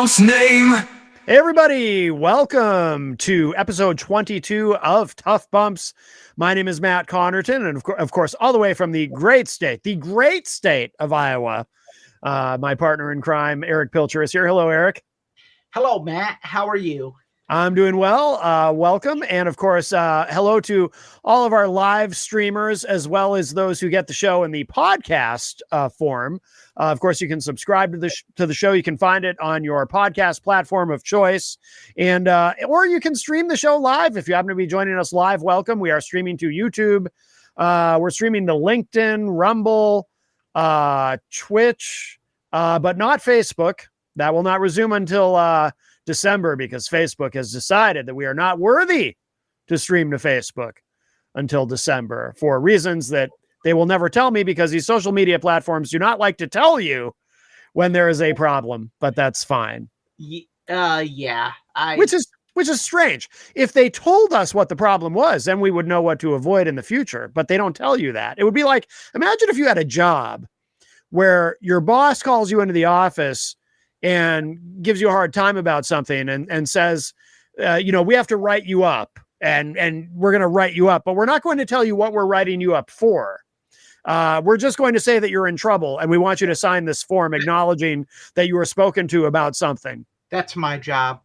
Bump's name. Hey everybody, welcome to episode 22 of Tough Bumps. My name is Matt Connerton, and of course, all the way from the great state of Iowa, my partner in crime, Eric Pilcher, is here. Hello, Eric. Hello, Matt. How are you? I'm doing well. Welcome. And of course, hello to all of our live streamers, as well as those who get the show in the podcast form. Of course, you can subscribe to the show. You can find it on your podcast platform of choice, and or you can stream the show live. If you happen to be joining us live, welcome. We are streaming to YouTube. We're streaming to LinkedIn, Rumble, Twitch, but not Facebook. That will not resume until December, because Facebook has decided that we are not worthy to stream to Facebook until December for reasons that they will never tell me, because these social media platforms do not like to tell you when there is a problem, but that's fine. Yeah. Which is strange. If they told us what the problem was, then we would know what to avoid in the future, but they don't tell you that. It would be like, imagine if you had a job where your boss calls you into the office and gives you a hard time about something and says, we have to write you up and we're going to write you up, but we're not going to tell you what we're writing you up for. We're just going to say that you're in trouble and we want you to sign this form acknowledging that you were spoken to about something. That's my job.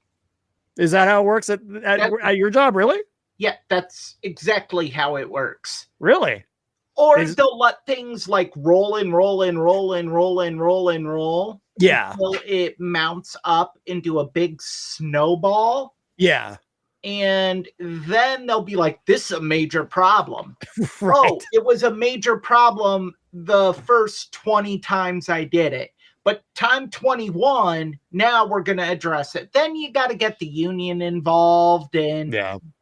Is that how it works at your job? Really? Yeah, that's exactly how it works. Really? Or they'll let things like roll. Yeah. Until it mounts up into a big snowball. Yeah. And then they'll be like, this is a major problem. Right. Oh, it was a major problem the first 20 times I did it. But time 21, now we're going to address it. Then you got to get the union involved. And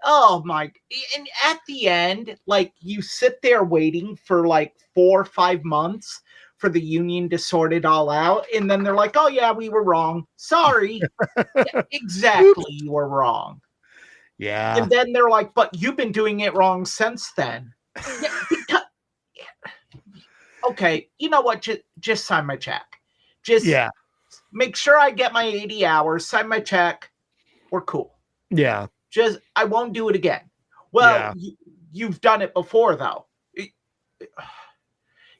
oh my, and at the end, like you sit there waiting for like 4 or 5 months for the union to sort it all out. And then they're like, oh yeah, we were wrong. Sorry. Yeah, exactly. You were wrong. Yeah. And then they're like, but you've been doing it wrong since then. Yeah, okay. You know what? Just sign my check. Just make sure I get my 80 hours, sign my check. We're cool. Yeah. Just, I won't do it again. Well, you've done it before though.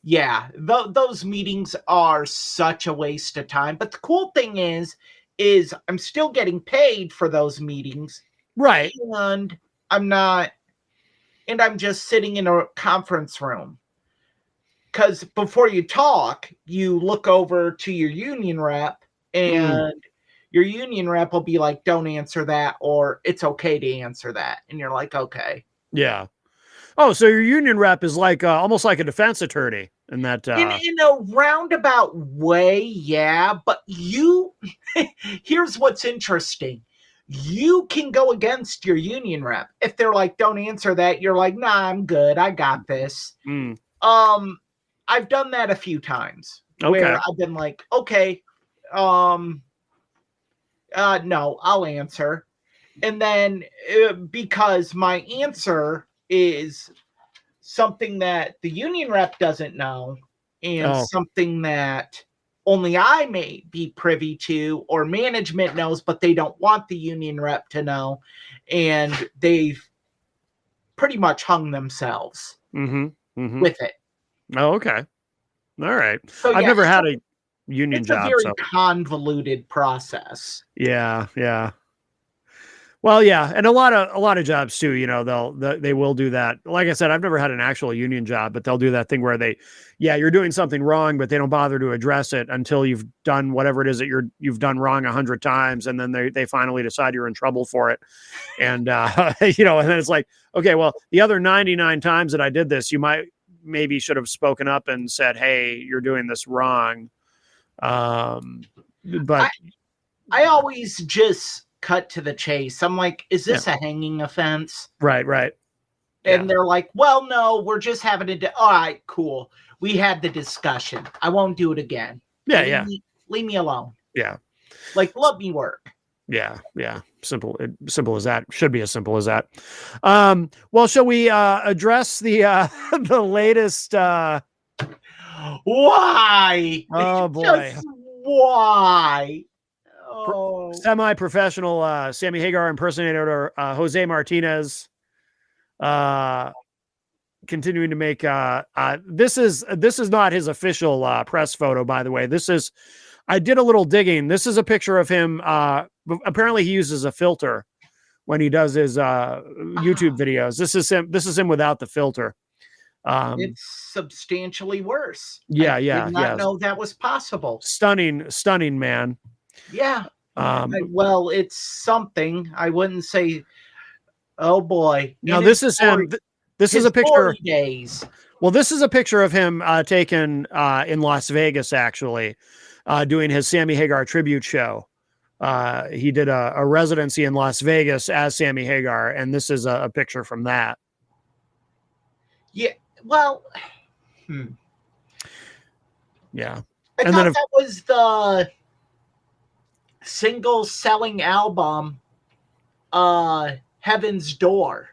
Yeah, those meetings are such a waste of time. But the cool thing is I'm still getting paid for those meetings. Right. And I'm just sitting in a conference room. Because before you talk, you look over to your union rep, and your union rep will be like, don't answer that, or it's okay to answer that. And you're like, okay. Yeah. Oh, so your union rep is like almost like a defense attorney in that. In a roundabout way, yeah. But here's what's interesting. You can go against your union rep. If they're like, don't answer that, you're like, nah, I'm good. I got this. I've done that a few times. Okay. Where I've been like, okay, no, I'll answer. And then because my answer is something that the union rep doesn't know, and something that only I may be privy to, or management knows, but they don't want the union rep to know. And they've pretty much hung themselves with it. Oh, okay. All right. So, I've never had a union job. It's a very convoluted process. Yeah. Yeah. Well, yeah. And a lot of jobs too, they will do that. Like I said, I've never had an actual union job, but they'll do that thing where you're doing something wrong, but they don't bother to address it until you've done whatever it is that you've done wrong 100 times. And then they finally decide you're in trouble for it. And, and then it's like, okay, well, the other 99 times that I did this, maybe should have spoken up and said, hey, you're doing this wrong. But I always just cut to the chase. I'm like, is this a hanging offense? Right. And they're like, well, no, we're just having all right, cool. We had the discussion. I won't do it again. Leave me alone. Yeah. Like, let me work. Yeah. Simple as that. Should be as simple as that. Well, shall we address the latest why? Oh boy. Just why? Oh, semi-professional Sammy Hagar impersonator Jose Martinez. Continuing to make this is not his official press photo, by the way. I did a little digging. This is a picture of him. Apparently he uses a filter when he does his YouTube videos. This is him without the filter. It's substantially worse. I did not know that was possible. Stunning man. Yeah. Well, it's something. I wouldn't say, oh boy. Now this is him. This is a picture. Days. Well, this is a picture of him taken in Las Vegas, actually, doing his Sammy Hagar tribute show. He did a residency in Las Vegas as Sammy Hagar, and this is a picture from that. Yeah, well, yeah. I thought that was the single selling album, Heaven's Door.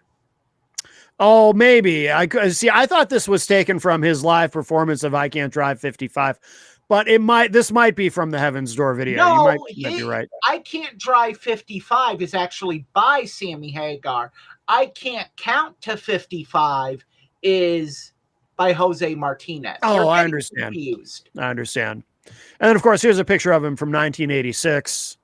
Oh, maybe. I thought this was taken from his live performance of I Can't Drive 55, but this might be from the Heaven's Door video. No, you might be right. I Can't Drive 55 is actually by Sammy Hagar. I Can't Count to 55 is by Jose Martinez. Oh, I understand. Confused. I understand. And then, of course, here's a picture of him from 1986.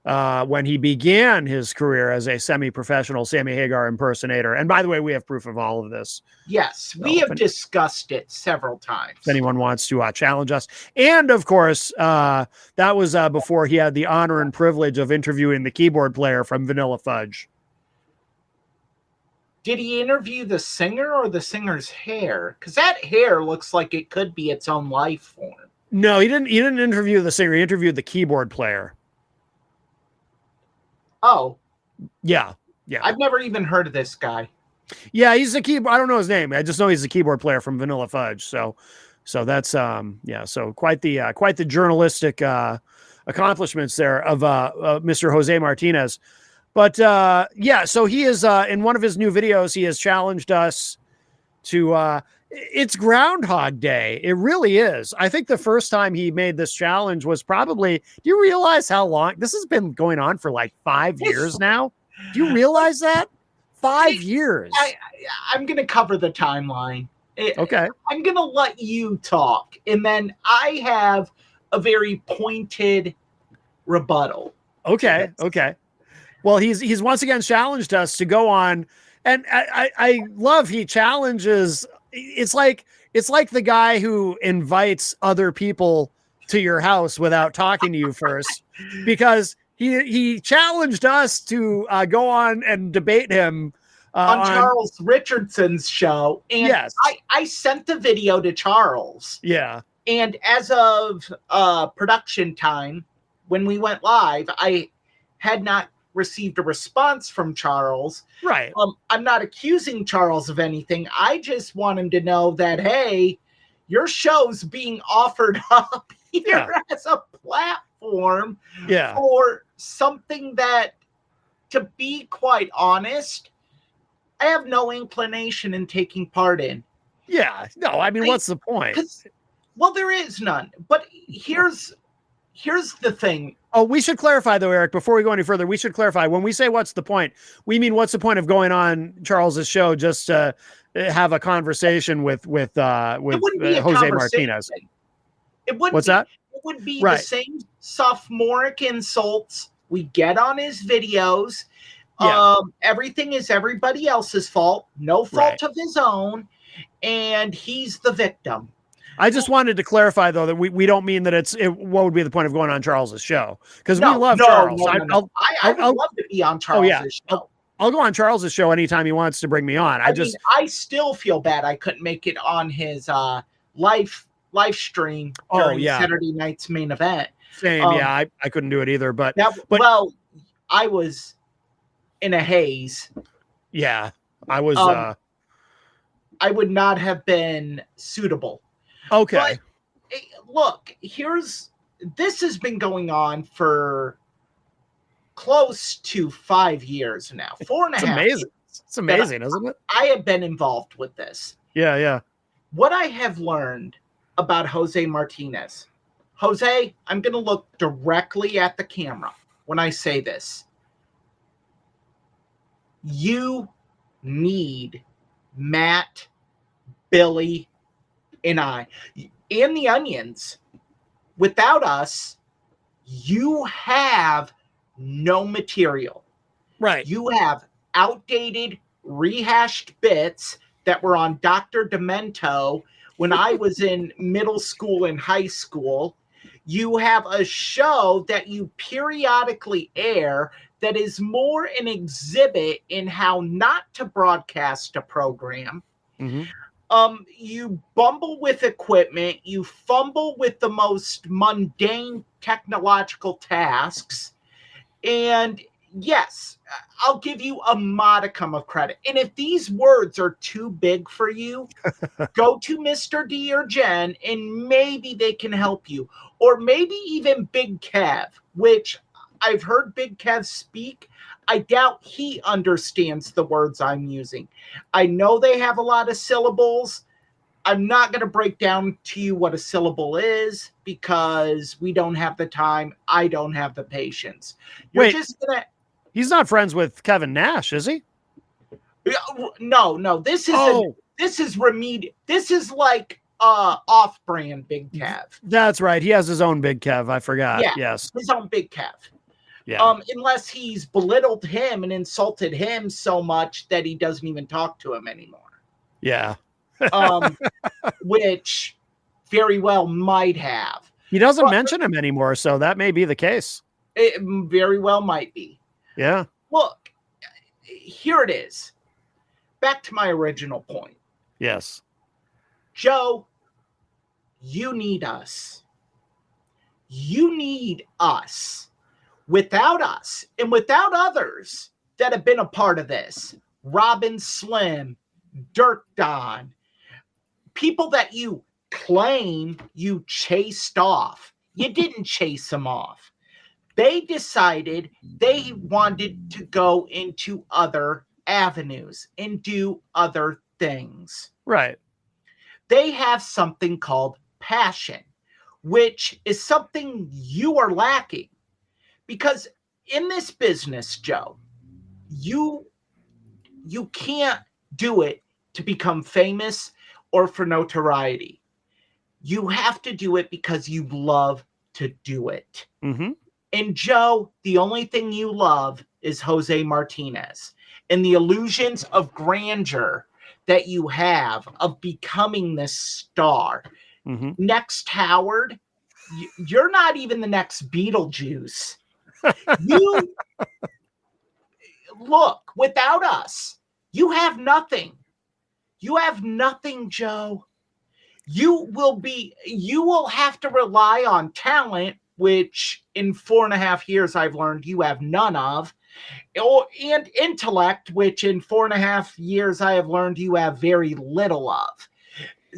When he began his career as a semi-professional Sammy Hagar impersonator. And by the way, we have proof of all of this. Yes, we have discussed it several times. If anyone wants to challenge us. And of course, that was before he had the honor and privilege of interviewing the keyboard player from Vanilla Fudge. Did he interview the singer or the singer's hair? Because that hair looks like it could be its own life form. No, he didn't interview the singer. He interviewed the keyboard player. Oh, yeah. I've never even heard of this guy. Yeah, he's a keyboard. I don't know his name. I just know he's a keyboard player from Vanilla Fudge. So that's So quite the journalistic accomplishments there of Mr. Jose Martinez. But so he is in one of his new videos. He has challenged us to. It's Groundhog Day. It really is. I think the first time he made this challenge was probably, do you realize how long this has been going on for, like 5 years now? Do you realize that? 5 years. I'm going to cover the timeline. Okay. I'm going to let you talk. And then I have a very pointed rebuttal. Okay. Well, he's once again challenged us to go on. And I love he challenges. It's like the guy who invites other people to your house without talking to you first, because he challenged us to go on and debate him on Charles Richardson's show. And yes. I sent the video to Charles. Yeah. And as of production time, when we went live, I had not received a response from Charles. Right. I'm not accusing Charles of anything. I just want him to know that, hey, your show's being offered up here as a platform for something that, to be quite honest, I have no inclination in taking part in. Yeah. No, I mean, what's the point? Well, there is none. But here's the thing. Oh, we should clarify though, Eric, before we go any further, we should clarify when we say what's the point, we mean what's the point of going on Charles's show just to have a conversation with Jose Martinez? It wouldn't What's that? It would be the same sophomoric insults we get on his videos. Yeah. Everything is everybody else's fault, no fault of his own, and he's the victim. I just wanted to clarify, though, that we don't mean that what would be the point of going on Charles's show? Because we love Charles. No. I would love to be on Charles's show. I'll go on Charles's show anytime he wants to bring me on. I still feel bad I couldn't make it on his live stream during Saturday night's main event. Same, I couldn't do it either. But I was in a haze. Yeah, I was. I would not have been suitable. Okay. But, look, this has been going on for close to 5 years now. 4.5 It's amazing. It's amazing, isn't it? I have been involved with this. Yeah. What I have learned about Jose Martinez Jose, I'm going to look directly at the camera when I say this. You need Matt, Billy, and I, and the Onions. Without us, you have no material. Right. You have outdated, rehashed bits that were on Dr. Demento when I was in middle school and high school. You have a show that you periodically air that is more an exhibit in how not to broadcast a program. Mm-hmm. You bumble with equipment, you fumble with the most mundane technological tasks, and yes, I'll give you a modicum of credit. And if these words are too big for you, go to Mr. D or Jen, and maybe they can help you. Or maybe even Big Kev, which I've heard Big Kev speak. I doubt he understands the words I'm using. I know they have a lot of syllables. I'm not going to break down to you what a syllable is because we don't have the time. I don't have the patience. Wait, he's not friends with Kevin Nash, is he? No. This is remedial. This is like off-brand Big Kev. That's right. He has his own Big Kev. I forgot. Yeah, yes, his own Big Kev. Yeah. Unless he's belittled him and insulted him so much that he doesn't even talk to him anymore. Yeah. Which very well might have. He doesn't mention him anymore, so that may be the case. It very well might be. Yeah. Look, here it is. Back to my original point. Yes. Joe, you need us. You need us. Without us and without others that have been a part of this, Robin Slim, Dirk Don, people that you claim you chased off. You didn't chase them off. They decided they wanted to go into other avenues and do other things. Right. They have something called passion, which is something you are lacking. Because in this business, Joe, you can't do it to become famous or for notoriety. You have to do it because you love to do it. Mm-hmm. And Joe, the only thing you love is Jose Martinez and the illusions of grandeur that you have of becoming this star. Mm-hmm. Next Howard, you're not even the next Beetlejuice. You look, without us, you have nothing. You have nothing, Joe. You will have to rely on talent, which in 4.5 years I've learned you have none of, and intellect, which in 4.5 years I have learned you have very little of.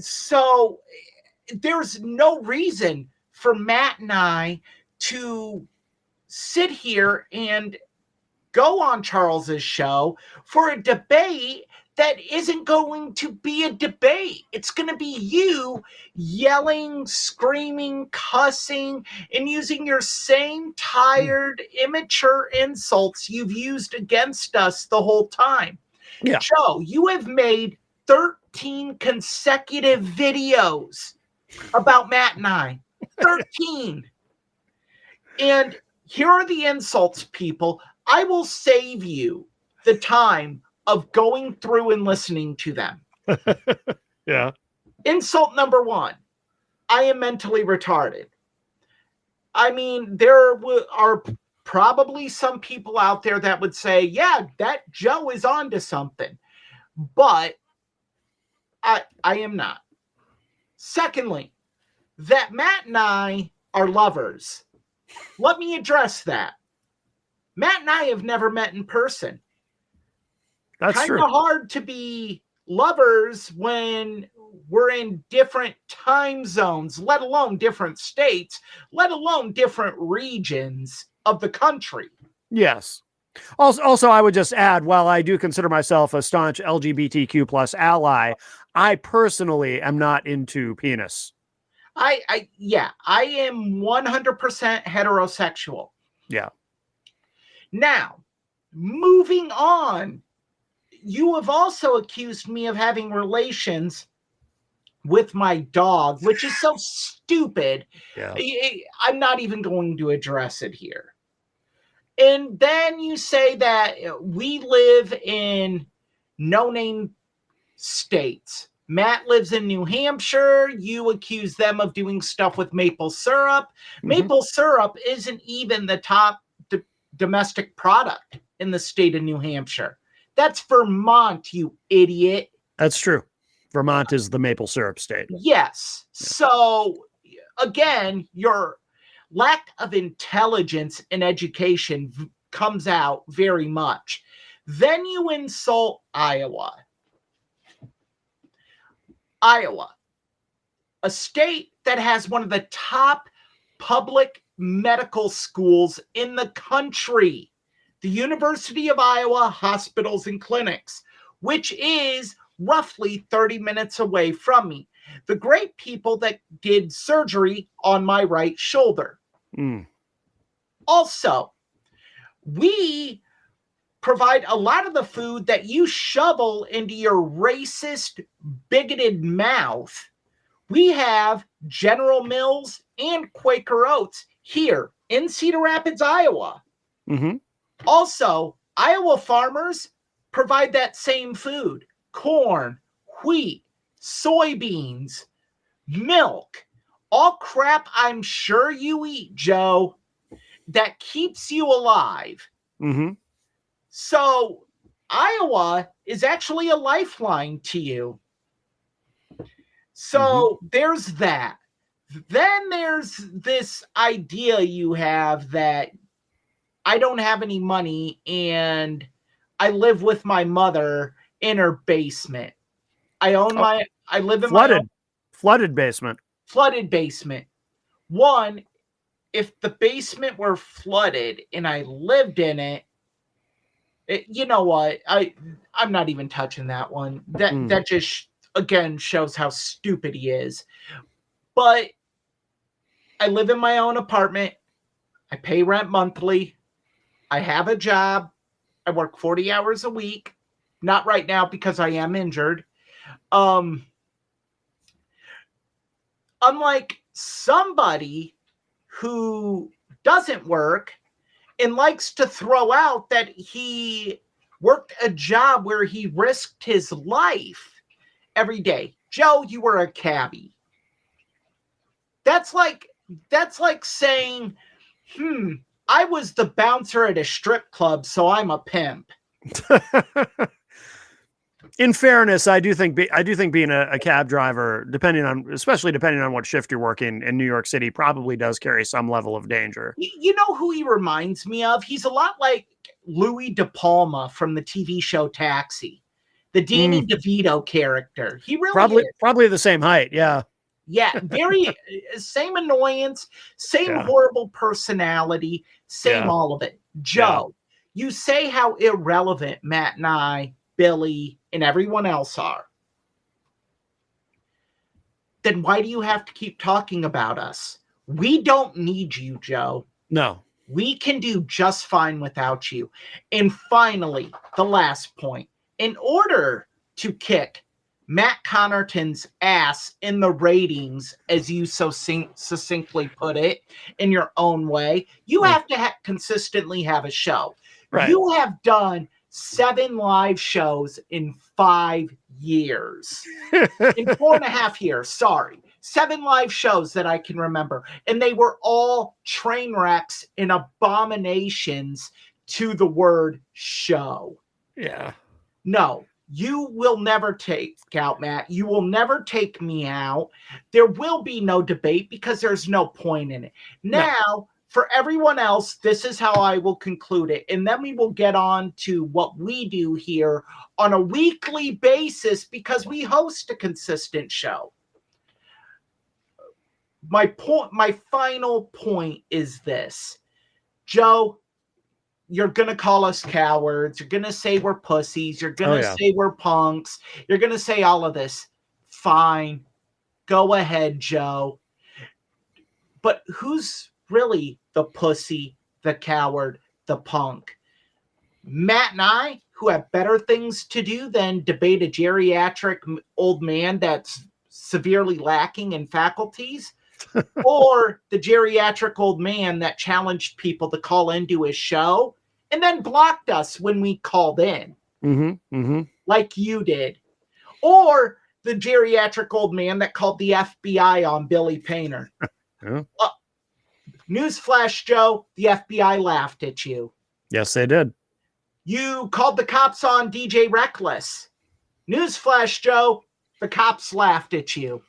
So there's no reason for Matt and I to sit here and go on Charles's show for a debate that isn't going to be a debate. It's going to be you yelling, screaming, cussing, and using your same tired, immature insults you've used against us the whole time. Yeah. Joe, you have made 13 consecutive videos about Matt and I. 13. And here are the insults, people. I will save you the time of going through and listening to them. Yeah. Insult number 1. I am mentally retarded. I mean, there are probably some people out there that would say, yeah, that Joe is onto something. But I am not. Secondly, that Matt and I are lovers. Let me address that. Matt and I have never met in person. That's true. Kind of hard to be lovers when we're in different time zones, let alone different states, let alone different regions of the country. Yes. Also, I would just add, while I do consider myself a staunch LGBTQ plus ally, I personally am not into penis. Yeah, I am 100% heterosexual. Yeah. Now, moving on, you have also accused me of having relations with my dog, which is so stupid. Yeah. I'm not even going to address it here. And then you say that we live in no-name states. Matt lives in New Hampshire. You accuse them of doing stuff with maple syrup. Maple syrup isn't even the top domestic product in the state of New Hampshire. That's Vermont, you idiot. That's true. Vermont is the maple syrup state. Yes. Yeah. So, again, your lack of intelligence and education comes out very much. Then you insult Iowa. Iowa, a state that has one of the top public medical schools in the country, the University of Iowa Hospitals and Clinics, which is roughly 30 minutes away from me. The great people that did surgery on my right shoulder. Also, we provide a lot of the food that you shovel into your racist, bigoted mouth. We have General Mills and Quaker Oats here in Cedar Rapids, Iowa. Also, Iowa farmers provide that same food: corn, wheat, soybeans, milk, all crap I'm sure you eat, Joe, that keeps you alive. So Iowa is actually a lifeline to you. So there's that. Then there's this idea you have that I don't have any money and I live with my mother in her basement. I live in my flooded basement. Flooded basement. One, if the basement were flooded and I lived in it, you know what? I'm not even touching that one. That just again shows how stupid he is. But I live in my own apartment. I pay rent monthly. I have a job. I work 40 hours a week. Not right now because I am injured. Unlike somebody who doesn't work and likes to throw out that he worked a job where he risked his life every day. Joe, you were a cabbie. That's like saying, I was the bouncer at a strip club, so I'm a pimp. In fairness, I do think being a cab driver, especially depending on what shift you're working in New York City, probably does carry some level of danger. You know who he reminds me of? He's a lot like Louis De Palma from the TV show Taxi, the Danny DeVito character. He really probably the same height. Yeah. Yeah, very same annoyance, same horrible personality, same all of it. Joe, you say how irrelevant Matt and I, Billy, and everyone else are. Then why do you have to keep talking about us? We don't need you, Joe. No. We can do just fine without you. And finally, the last point. In order to kick Matt Connarton's ass in the ratings, as you so succinctly put it, in your own way, you have to consistently have a show. Right. You have done 7 live shows in 5 years. In 4.5 years, sorry. 7 live shows that I can remember. And they were all train wrecks and abominations to the word show. Yeah. No. You will never take out Matt. You will never take me out. There will be no debate because there's no point in it. Now, for everyone else, this is how I will conclude it. And then we will get on to what we do here on a weekly basis because we host a consistent show. My final point is this. Joe, you're going to call us cowards. You're going to say we're pussies. You're going to say we're punks. You're going to say all of this. Fine. Go ahead, Joe. But who's really the pussy, the coward, the punk? Matt and I, who have better things to do than debate a geriatric old man that's severely lacking in faculties, or the geriatric old man that challenged people to call into his show and then blocked us when we called in, like you did, or the geriatric old man that called the FBI on Billy Painter. Yeah. Newsflash, Joe, the FBI laughed at you. Yes, they did. You called the cops on DJ Reckless. Newsflash, Joe, the cops laughed at you.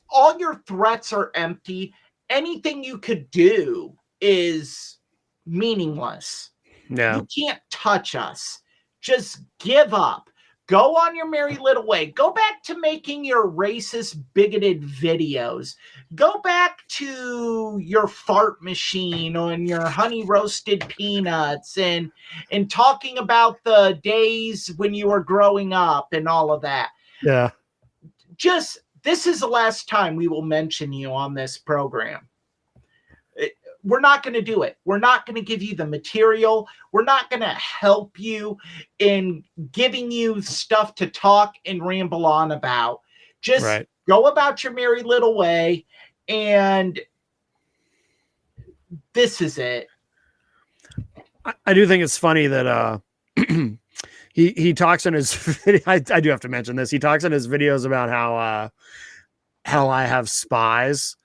All your threats are empty. Anything you could do is meaningless. Yeah. You can't touch us. Just give up. Go on your merry little way. Go back to making your racist, bigoted videos. Go back to your fart machine and your honey roasted peanuts and talking about the days when you were growing up and all of that. Yeah. This is the last time we will mention you on this program. We're not going to do it. We're not going to give you the material. We're not going to help you in giving you stuff to talk and ramble on about. Just go about your merry little way. And this is it. I do think it's funny that he talks in his video. I do have to mention this. He talks in his videos about how I have spies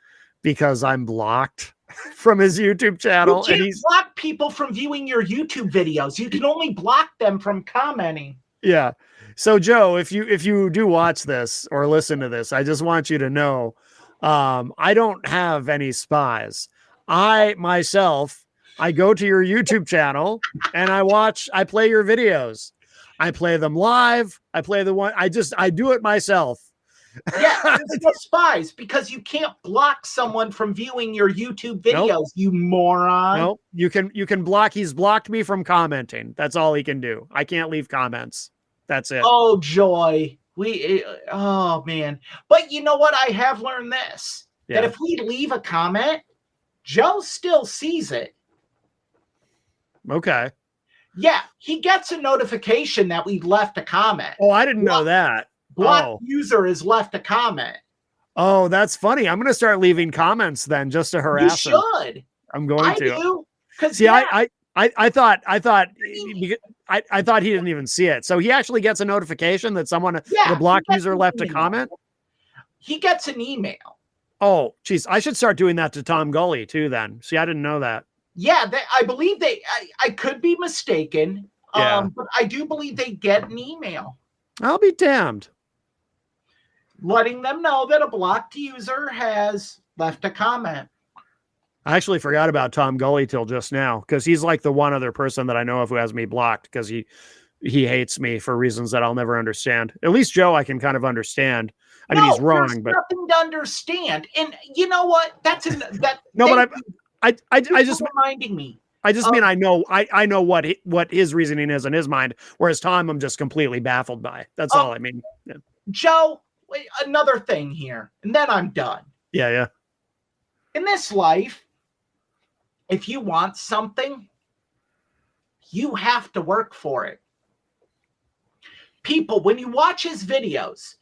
because I'm blocked from his YouTube channel. You can't block people from viewing your YouTube videos. You can only block them from commenting. Yeah. So Joe, if you do watch this or listen to this, I just want you to know, I don't have any spies. I go to your YouTube channel and I play your videos. I play them live. I do it myself. Yeah, there's no spies because you can't block someone from viewing your YouTube videos, nope. You moron. No, you can block. He's blocked me from commenting. That's all he can do. I can't leave comments. That's it. Oh, joy. Oh, man. But you know what? I have learned this, that if we leave a comment, Joe still sees it. Okay. Yeah, he gets a notification that we left a comment. Oh, I didn't know that. Blocked user has left a comment. Oh, that's funny. I'm going to start leaving comments then just to harass him. You should. I'm going to. Do. See, I thought he didn't even see it. So he actually gets a notification that the blocked user left a comment. He gets an email. Oh, geez. I should start doing that to Tom Gully too then. See, I didn't know that. Yeah, I believe I could be mistaken. Yeah. But I do believe they get an email. I'll be damned. Letting them know that a blocked user has left a comment. I actually forgot about Tom Gully till just now because he's like the one other person that I know of who has me blocked because he hates me for reasons that I'll never understand. At least Joe, I can kind of understand. I mean, he's wrong, but nothing to understand. And you know what? I just reminding me. I just mean I know what his reasoning is in his mind, whereas Tom I'm just completely baffled by. That's all I mean. Yeah. Joe, another thing here, and then I'm done. Yeah. In this life, if you want something, you have to work for it. People, when you watch his videos,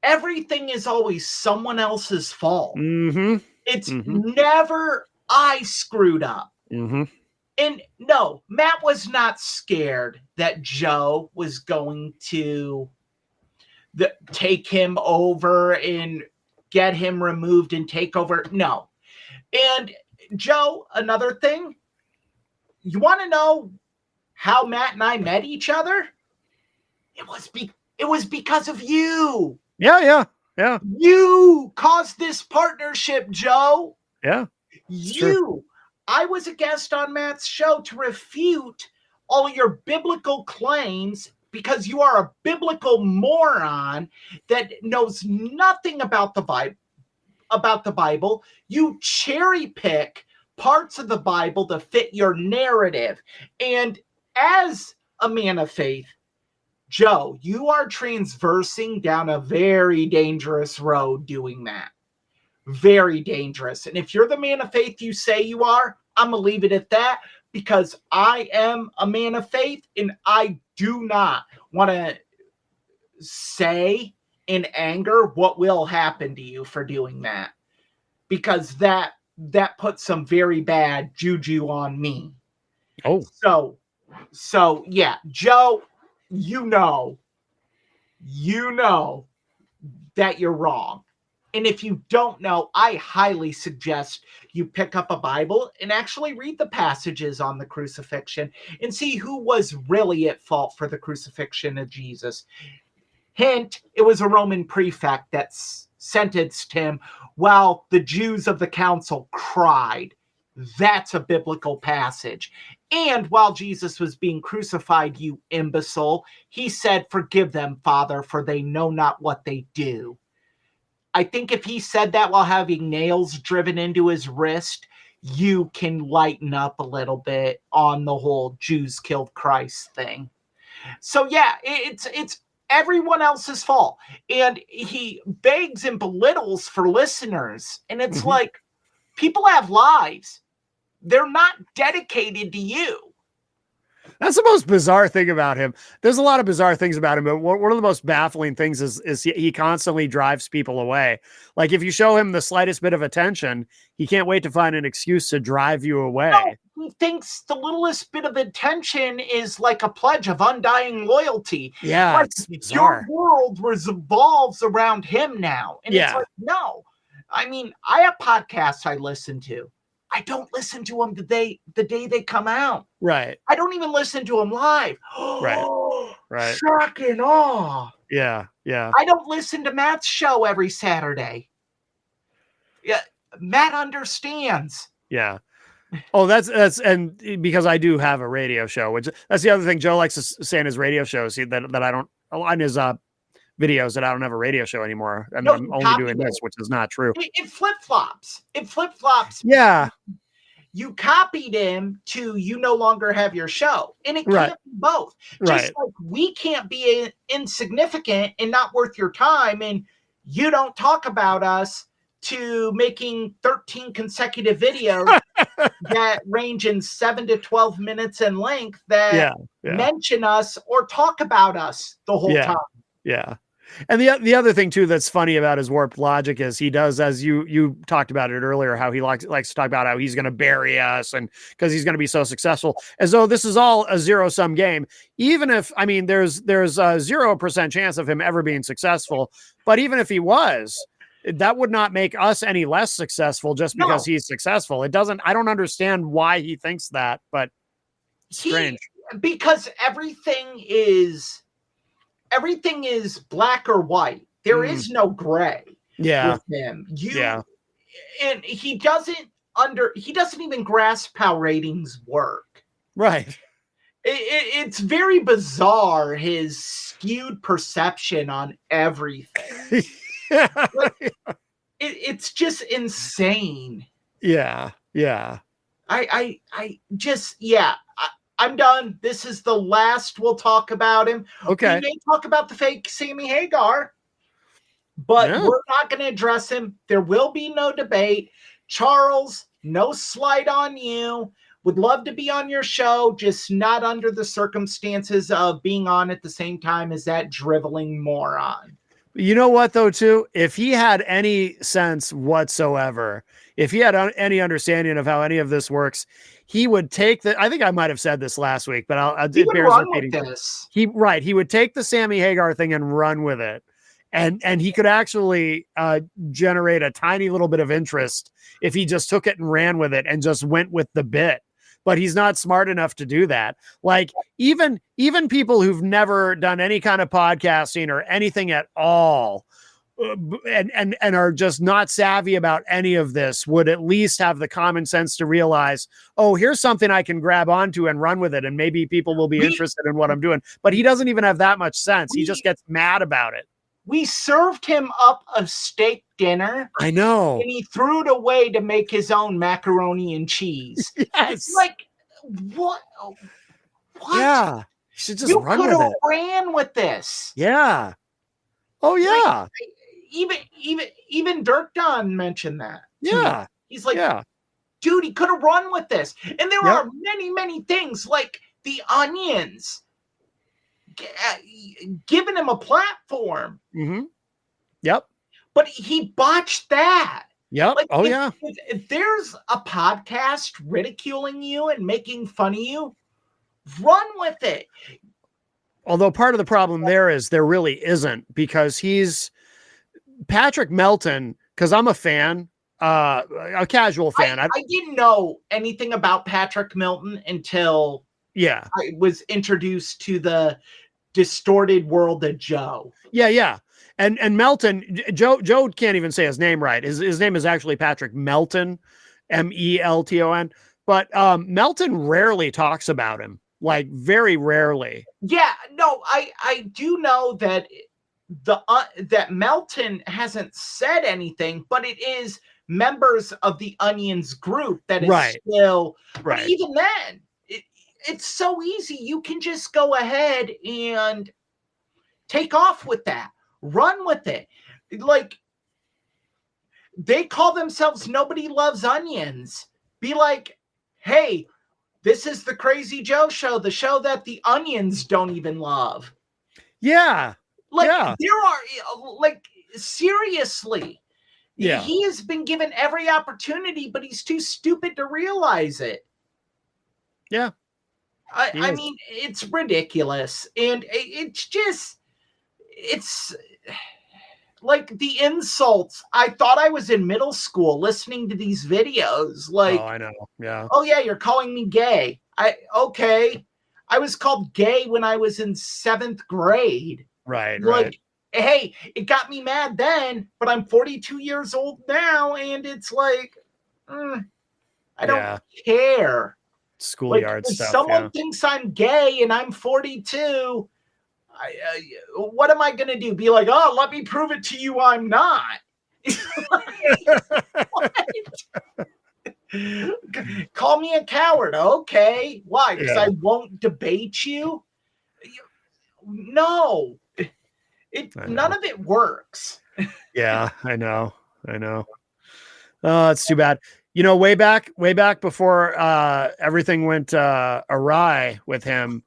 everything is always someone else's fault. Mm-hmm. It's never I screwed up. Mm-hmm. And no, Matt was not scared that Joe was going to take him over and get him removed and take over. No. And Joe, another thing, you want to know how Matt and I met each other? It was because of you. Yeah. You caused this partnership, Joe. Yeah. I was a guest on Matt's show to refute all your biblical claims because you are a biblical moron that knows nothing about the Bible. You cherry pick parts of the Bible to fit your narrative. And as a man of faith, Joe, you are transversing down a very dangerous road doing that. Very dangerous. And if you're the man of faith you say you are, I'm going to leave it at that, because I am a man of faith and I do not want to say in anger what will happen to you for doing that, because that puts some very bad juju on me. Oh, so yeah, Joe, you know that you're wrong. And if you don't know, I highly suggest you pick up a Bible and actually read the passages on the crucifixion and see who was really at fault for the crucifixion of Jesus. Hint, it was a Roman prefect that sentenced him while the Jews of the council cried. That's a biblical passage. And while Jesus was being crucified, you imbecile, he said, "Forgive them, Father, for they know not what they do." I think if he said that while having nails driven into his wrist, you can lighten up a little bit on the whole Jews killed Christ thing. So yeah, it's everyone else's fault. And he begs and belittles for listeners. And it's like, people have lives. They're not dedicated to you. That's the most bizarre thing about him. There's a lot of bizarre things about him, but one of the most baffling things is he constantly drives people away. Like if you show him the slightest bit of attention, he can't wait to find an excuse to drive you away. No, he thinks the littlest bit of attention is like a pledge of undying loyalty. Yeah, like it's bizarre. Your world revolves around him now. And it's like, no. I mean, I have podcasts I listen to. I don't listen to them the day they come out. Right. I don't even listen to them live. Right. Shock and awe. Yeah. I don't listen to Matt's show every Saturday. Yeah, Matt understands. Yeah. Oh, that's and because I do have a radio show, which that's the other thing Joe likes to say in his radio shows that I don't, on his videos, that I don't have a radio show anymore. I mean, I'm only doing this, which is not true. It flip-flops. Yeah. You copied him to you no longer have your show. And it can't be both. Just like we can't be insignificant and not worth your time, and you don't talk about us, to making 13 consecutive videos that range in 7 to 12 minutes in length that mention us or talk about us the whole time. Yeah. And the other thing too that's funny about his warped logic is he does, as you talked about it earlier, how he likes to talk about how he's going to bury us and because he's going to be so successful, as though this is all a zero-sum game. Even if, I mean, there's a 0% chance of him ever being successful, but even if he was, that would not make us any less successful just because he's successful. It doesn't. I don't understand why he thinks that, but strange. Because everything is black or white. There is no gray with him. And he doesn't even grasp how ratings work. Right. It's very bizarre, his skewed perception on everything. It's just insane. Yeah. I'm done. This is the last we'll talk about him. Okay. We may talk about the fake Sammy Hagar, but we're not going to address him. There will be no debate. Charles, no slight on you. Would love to be on your show, just not under the circumstances of being on at the same time as that driveling moron. You know what, though, too? If he had any sense whatsoever, if he had any understanding of how any of this works, he would take I think I might have said this last week, but it bears repeating. He would take the Sammy Hagar thing and run with it. And he could actually generate a tiny little bit of interest if he just took it and ran with it and just went with the bit. But he's not smart enough to do that. Like even people who've never done any kind of podcasting or anything at all, and are just not savvy about any of this, would at least have the common sense to realize, oh, here's something I can grab onto and run with it, and maybe people will be interested in what I'm doing. But he doesn't even have that much sense. He just gets mad about it. We served him up a steak dinner. I know. And he threw it away to make his own macaroni and cheese. Yes. It's like, what? Yeah. should just You run could with have it. ran with this. Yeah. Oh yeah. Even Dirk Don mentioned that to me. Yeah. He's like, Yeah. dude, he could have run with this. And there Yep. are many things like the Onions giving him a platform. Mm-hmm. Yep. But he botched that. Yep. Like, Oh yeah. If there's a podcast ridiculing you and making fun of you, run with it. Although part of the problem there is there really isn't, because he's Patrick Melton, because I'm a fan, a casual fan. I didn't know anything about Patrick Melton until Yeah. I was introduced to the distorted world of Joe. Yeah. And Melton, Joe can't even say his name right. His name is actually Patrick Melton, Melton. But Melton rarely talks about him, like very rarely. Yeah, no, I do know that that Melton hasn't said anything, but it is members of the Onions group that is still right. But even then, it's so easy. You can just go ahead and take off with that. Run with it. Like, they call themselves Nobody Loves Onions. Be like, hey, this is the Crazy Joe Show, the show that the Onions don't even love. Yeah. Like, there are, like, seriously. Yeah. He has been given every opportunity, but he's too stupid to realize it. Yeah. I mean, it's ridiculous. And it's just, it's like the insults. I thought I was in middle school listening to these videos. Like, oh, I know. Yeah. Oh yeah, you're calling me gay. Okay. I was called gay when I was in 7th grade. Right. Like, hey, it got me mad then, but I'm 42 years old now, and it's like, I don't care. Schoolyard if stuff. Someone thinks I'm gay and I'm 42. What am I going to do? Be like, oh, let me prove it to you I'm not. Call me a coward. Okay. Why? Because I won't debate you? No. None of it works. Yeah, I know. Oh, it's too bad. You know, way back before everything went awry with him,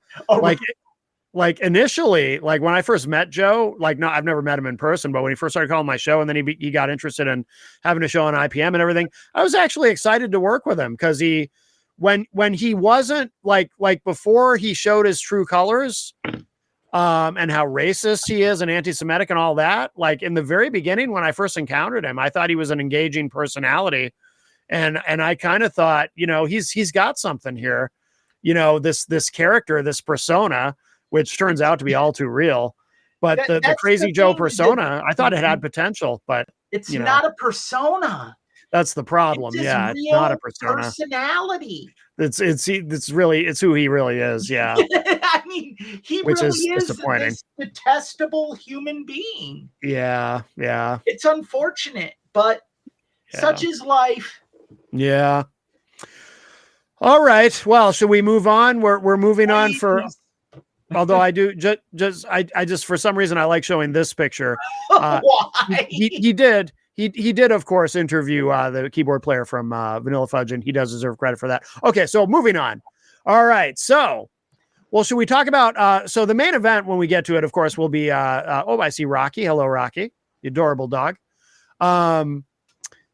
like initially, like when I first met Joe, like, no, I've never met him in person, but when he first started calling my show and then he got interested in having a show on IPM and everything, I was actually excited to work with him, because when he wasn't like before he showed his true colors, and how racist he is and anti-Semitic and all that, like in the very beginning, when I first encountered him, I thought he was an engaging personality. And I kind of thought, you know, he's got something here, you know, this character, this persona, which turns out to be all too real. But the Crazy Joe persona, I thought it had potential, but it's not a persona. That's the problem. It's not a persona. Personality. It's who he really is. Yeah. I mean, he which really is disappointing. This detestable human being. Yeah. It's unfortunate, but such is life. Yeah. All right. Well, should we move on? We're moving on for. Although I do I just for some reason I like showing this picture. Why? He did of course interview the keyboard player from Vanilla Fudge, and he does deserve credit for that. Okay, so moving on. All right, so should we talk about so the main event when we get to it, of course, will be I see Rocky. Hello, Rocky, the adorable dog.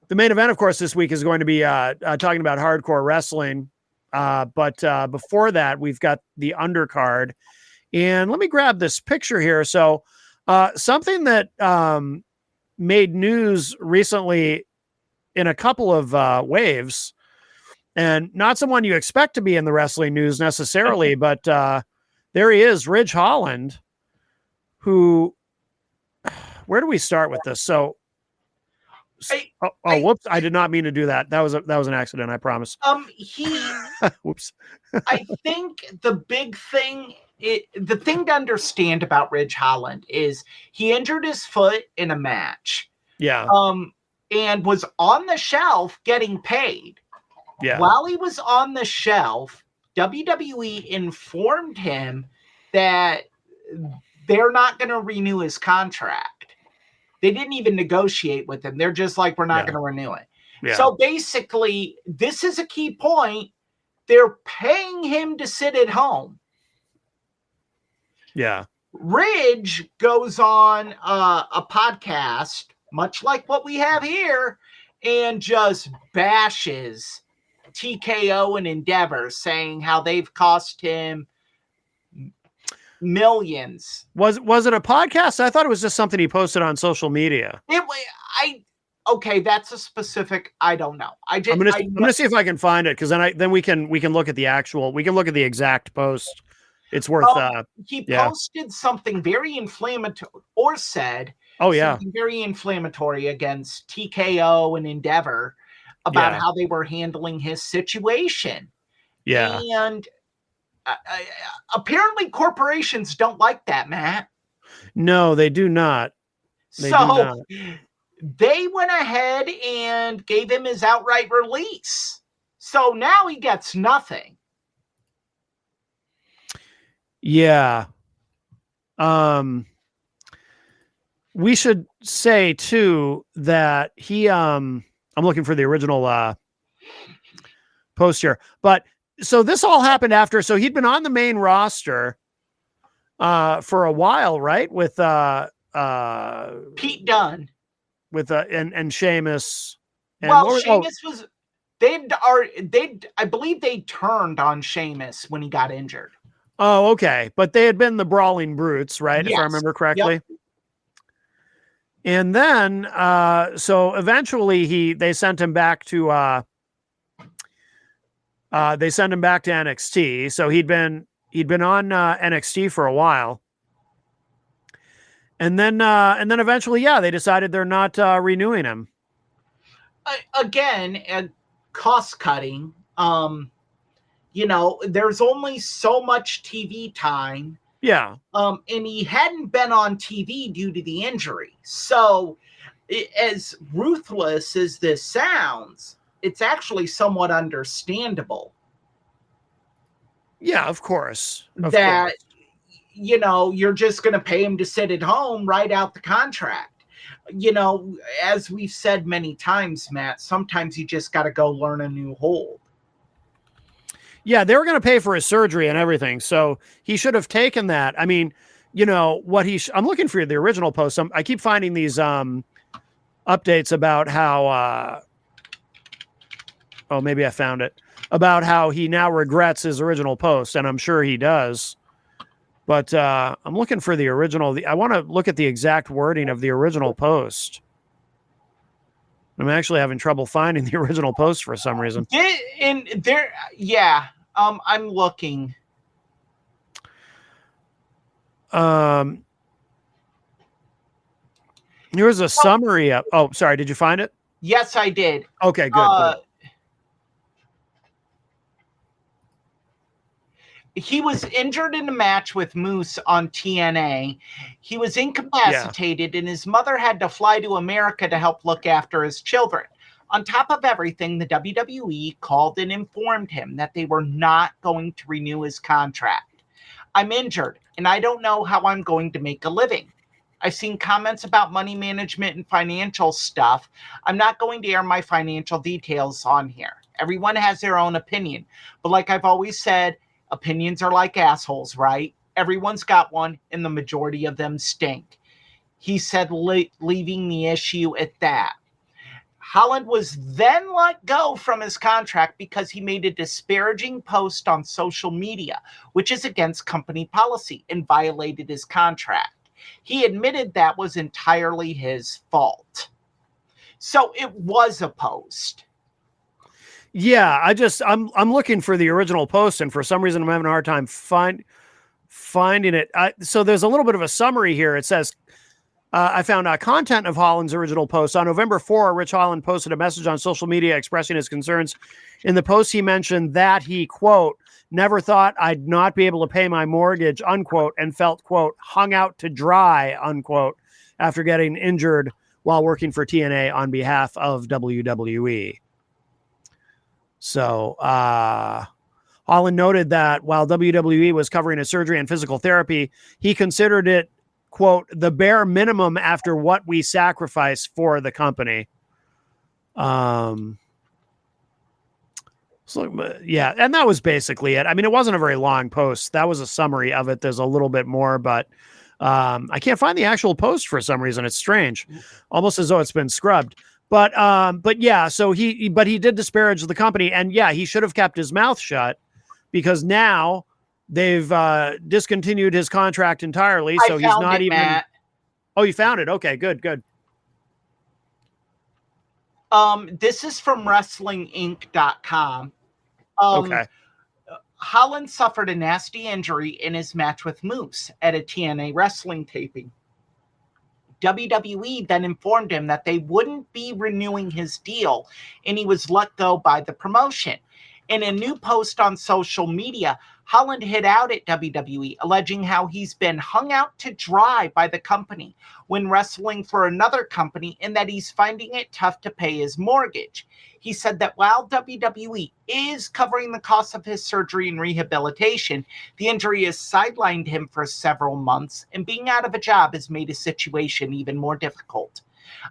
The main event, of course, this week is going to be talking about hardcore wrestling. But before that, we've got the undercard. And let me grab this picture here. So something that made news recently in a couple of waves, and not someone you expect to be in the wrestling news necessarily, but there he is, Ridge Holland, who, where do we start with this? So, whoops! I did not mean to do that. That was an accident. I promise. Whoops. I think the big thing, the thing to understand about Ridge Holland is he injured his foot in a match. Yeah. And was on the shelf getting paid. Yeah. While he was on the shelf, WWE informed him that they're not going to renew his contract. They didn't even negotiate with him. They're just like, we're not going to renew it. Yeah. So basically, this is a key point. They're paying him to sit at home. Yeah. Ridge goes on a podcast, much like what we have here, and just bashes TKO and Endeavor, saying how they've cost him millions. Was it a podcast? I thought it was just something he posted on social media. Okay, that's a specific. I don't know. I'm gonna see if I can find it, because then we can look at the exact post. It's worth. He posted something very inflammatory, or said, something very inflammatory against TKO and Endeavor about how they were handling his situation. Yeah, and apparently corporations don't like that, Matt. No, they do not. They went ahead and gave him his outright release. So now he gets nothing. Yeah. We should say too that he I'm looking for the original post here. But so this all happened after, so he'd been on the main roster for a while, right? With Pete Dunne. With and Sheamus. And Sheamus was I believe they turned on Sheamus when he got injured. Oh, okay. But they had been the Brawling Brutes, right? Yes. If I remember correctly. Yep. And then, so eventually they sent him back to NXT. So he'd been on NXT for a while. And then eventually, they decided they're not renewing him. Again, cost cutting. There's only so much TV time. Yeah. And he hadn't been on TV due to the injury. So as ruthless as this sounds, it's actually somewhat understandable. Yeah, of course. You're just going to pay him to sit at home, write out the contract. As we've said many times, Matt, sometimes you just got to go learn a new hold. Yeah, they were going to pay for his surgery and everything, so he should have taken that. I mean, I'm looking for the original post. I keep finding these updates about how maybe I found it, about how he now regrets his original post, and I'm sure he does. But I'm looking for the original. I want to look at the exact wording of the original post. I'm actually having trouble finding the original post for some reason. I'm looking. Here's a summary of. Oh, sorry. Did you find it? Yes, I did. Okay, good. He was injured in a match with Moose on TNA. He was incapacitated, and his mother had to fly to America to help look after his children. On top of everything, the WWE called and informed him that they were not going to renew his contract. I'm injured, and I don't know how I'm going to make a living. I've seen comments about money management and financial stuff. I'm not going to air my financial details on here. Everyone has their own opinion. But like I've always said, opinions are like assholes, right? Everyone's got one, and the majority of them stink. He said, leaving the issue at that. Holland was then let go from his contract because he made a disparaging post on social media, which is against company policy, and violated his contract. He admitted that was entirely his fault. So it was a post. Yeah, I'm looking for the original post, and for some reason I'm having a hard time finding it. So there's a little bit of a summary here. It says, I found content of Holland's original post. On November 4, Rich Holland posted a message on social media expressing his concerns. In the post, he mentioned that he, quote, never thought I'd not be able to pay my mortgage, unquote, and felt, quote, hung out to dry, unquote, after getting injured while working for TNA on behalf of WWE. So Holland noted that while WWE was covering his surgery and physical therapy, he considered it, quote, the bare minimum after what we sacrifice for the company. So, yeah, and that was basically it. I mean, it wasn't a very long post. That was a summary of it. There's a little bit more, but I can't find the actual post for some reason. It's strange, almost as though it's been scrubbed. But yeah, so he did disparage the company, and yeah, he should have kept his mouth shut, because now they've discontinued his contract entirely. So he's not even. Matt. Oh, you found it? Okay, good. This is from WrestlingInc.com. Okay. Holland suffered a nasty injury in his match with Moose at a TNA wrestling taping. WWE then informed him that they wouldn't be renewing his deal, and he was let go by the promotion. In a new post on social media, Holland hit out at WWE, alleging how he's been hung out to dry by the company when wrestling for another company, and that he's finding it tough to pay his mortgage. He said that while WWE is covering the cost of his surgery and rehabilitation, the injury has sidelined him for several months, and being out of a job has made his situation even more difficult.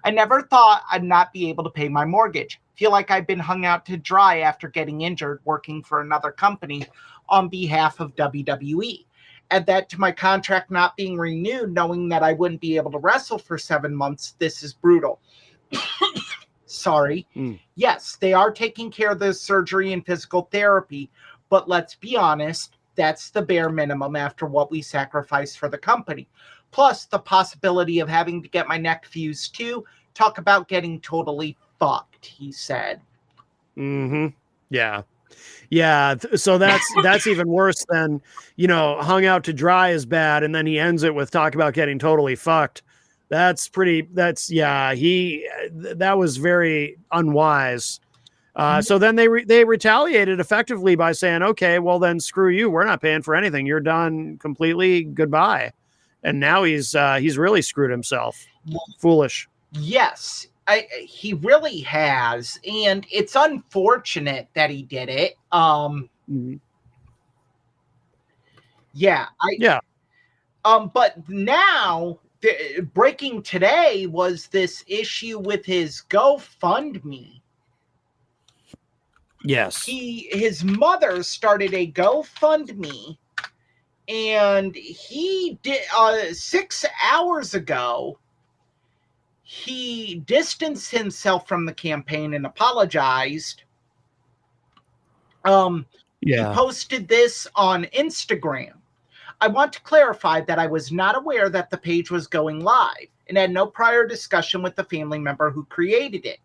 I never thought I'd not be able to pay my mortgage. Feel like I've been hung out to dry after getting injured working for another company on behalf of WWE. Add that to my contract not being renewed, knowing that I wouldn't be able to wrestle for 7 months. This is brutal. Sorry. Yes, they are taking care of the surgery and physical therapy, but let's be honest, that's the bare minimum after what we sacrifice for the company. Plus the possibility of having to get my neck fused too. Talk about getting totally fucked, he said. Yeah. So that's even worse than, hung out to dry is bad. And then he ends it with talk about getting totally fucked. That was very unwise. So then they retaliated effectively by saying, okay, well then screw you. We're not paying for anything. You're done completely. Goodbye. And now he's really screwed himself. Foolish. Yes, he really has, and it's unfortunate that he did it. But now, breaking today was this issue with his GoFundMe. Yes, his mother started a GoFundMe. And he did 6 hours ago, he distanced himself from the campaign and apologized. He posted this on Instagram. I want to clarify that I was not aware that the page was going live and had no prior discussion with the family member who created it.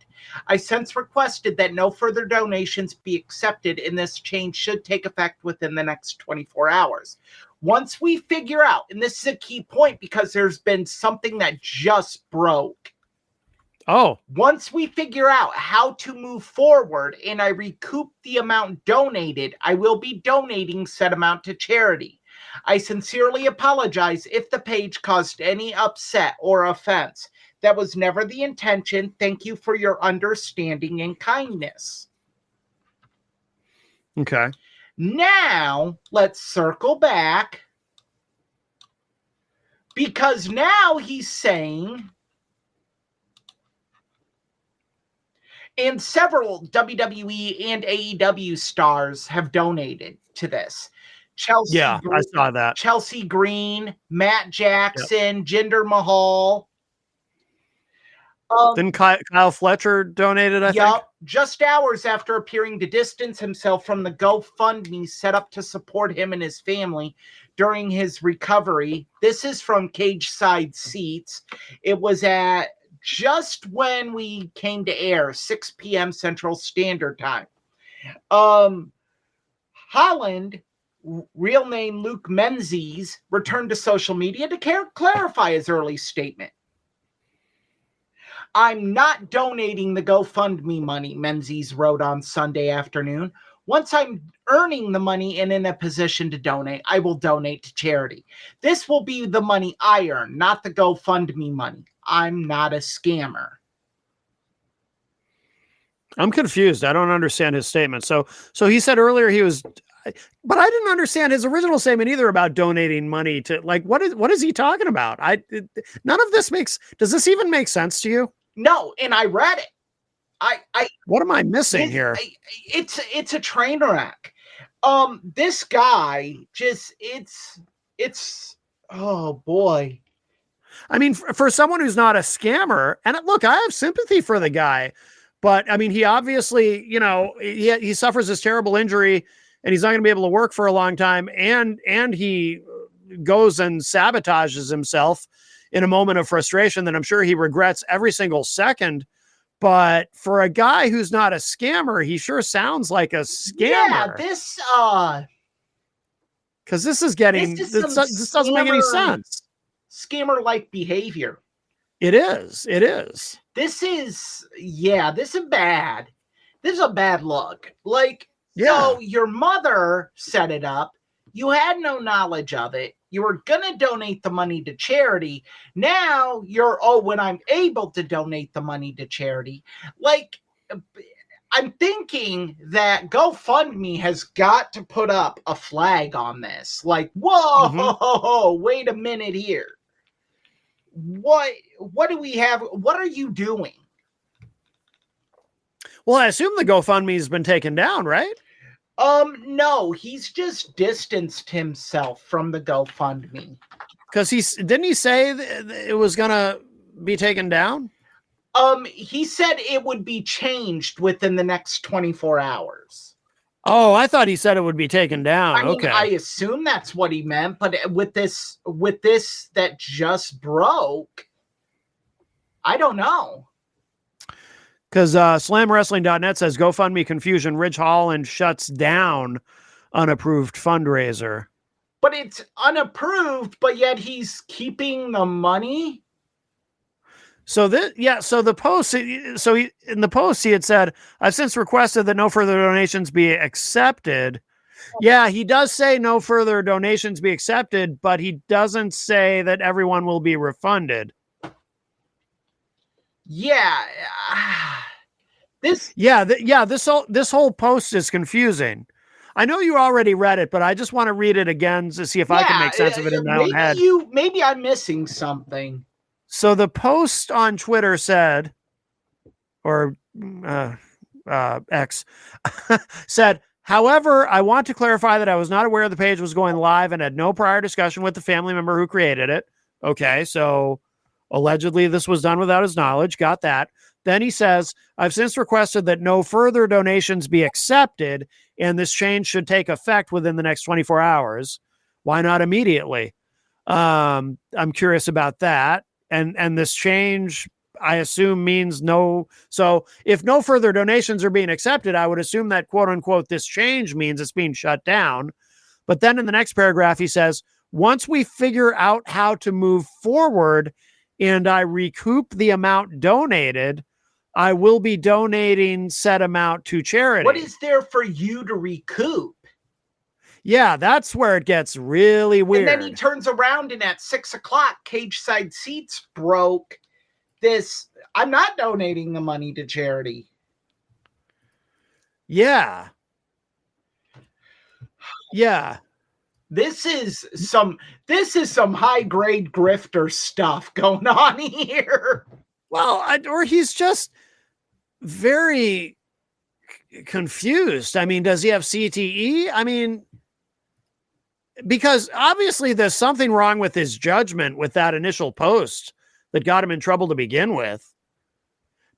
I since requested that no further donations be accepted, and this change should take effect within the next 24 hours. Once we figure out, and this is a key point because there's been something that just broke. Once we figure out how to move forward and I recoup the amount donated, I will be donating said amount to charity. I sincerely apologize if the page caused any upset or offense. That was never the intention. Thank you for your understanding and kindness. Okay. Now, let's circle back, because now he's saying, and several WWE and AEW stars have donated to this. Chelsea Green, I saw that. Chelsea Green, Matt Jackson, Jinder Mahal. Then Kyle Fletcher donated, I think. Just hours after appearing to distance himself from the GoFundMe set up to support him and his family during his recovery. This is from Cage Side Seats. It was at just when we came to air, 6 p.m. Central Standard Time. Holland, real name Luke Menzies, returned to social media to clarify his early statement. I'm not donating the GoFundMe money, Menzies wrote on Sunday afternoon. Once I'm earning the money and in a position to donate, I will donate to charity. This will be the money I earn, not the GoFundMe money. I'm not a scammer. I'm confused. I don't understand his statement. So he said earlier he was but I didn't understand his original statement either about donating money to, like, what is he talking about? None of this does this even make sense to you? No, and I read it. What am I missing here? It's a train wreck. This guy just, it's oh boy. I mean, for someone who's not a scammer, and look, I have sympathy for the guy, but I mean, he obviously, he suffers this terrible injury and he's not going to be able to work for a long time. And he goes and sabotages himself in a moment of frustration that I'm sure he regrets every single second. But for a guy who's not a scammer, he sure sounds like a scammer. Yeah, because this doesn't make any sense. Scammer-like behavior. It is. This is bad. This is a bad look. Like, so your mother set it up. You had no knowledge of it. You were going to donate the money to charity. Now when I'm able to donate the money to charity, like, I'm thinking that GoFundMe has got to put up a flag on this. Like, whoa, wait a minute here. What do we have? What are you doing? Well, I assume the GoFundMe has been taken down, right? No, he's just distanced himself from the GoFundMe. Because didn't he say it was gonna be taken down? He said it would be changed within the next 24 hours. Oh, I thought he said it would be taken down. I mean, okay. I assume that's what he meant, but with this that just broke, I don't know. Because slamwrestling.net says GoFundMe confusion. Ridge Holland shuts down unapproved fundraiser. But it's unapproved, but yet he's keeping the money. So the post. In the post he had said, "I've since requested that no further donations be accepted." Yeah, he does say no further donations be accepted, but he doesn't say that everyone will be refunded. Yeah. This whole post is confusing. I know you already read it, but I just want to read it again to see if I can make sense of it in my own head. Maybe I'm missing something. So the post on Twitter said, or X said, however, I want to clarify that I was not aware the page was going live and had no prior discussion with the family member who created it. Okay, so allegedly this was done without his knowledge. Got that. Then he says, I've since requested that no further donations be accepted, and this change should take effect within the next 24 hours. Why not immediately? I'm curious about that. And this change, I assume, means no. So if no further donations are being accepted, I would assume that, quote unquote, this change means it's being shut down. But then in the next paragraph, he says, once we figure out how to move forward and I recoup the amount donated, I will be donating said amount to charity. What is there for you to recoup? Yeah, that's where it gets really weird. And then he turns around and at 6:00, Cage Side Seats broke this. I'm not donating the money to charity. Yeah. This is some high grade grifter stuff going on here. Well, or he's just very confused. I mean, does he have CTE? I mean, because obviously there's something wrong with his judgment with that initial post that got him in trouble to begin with.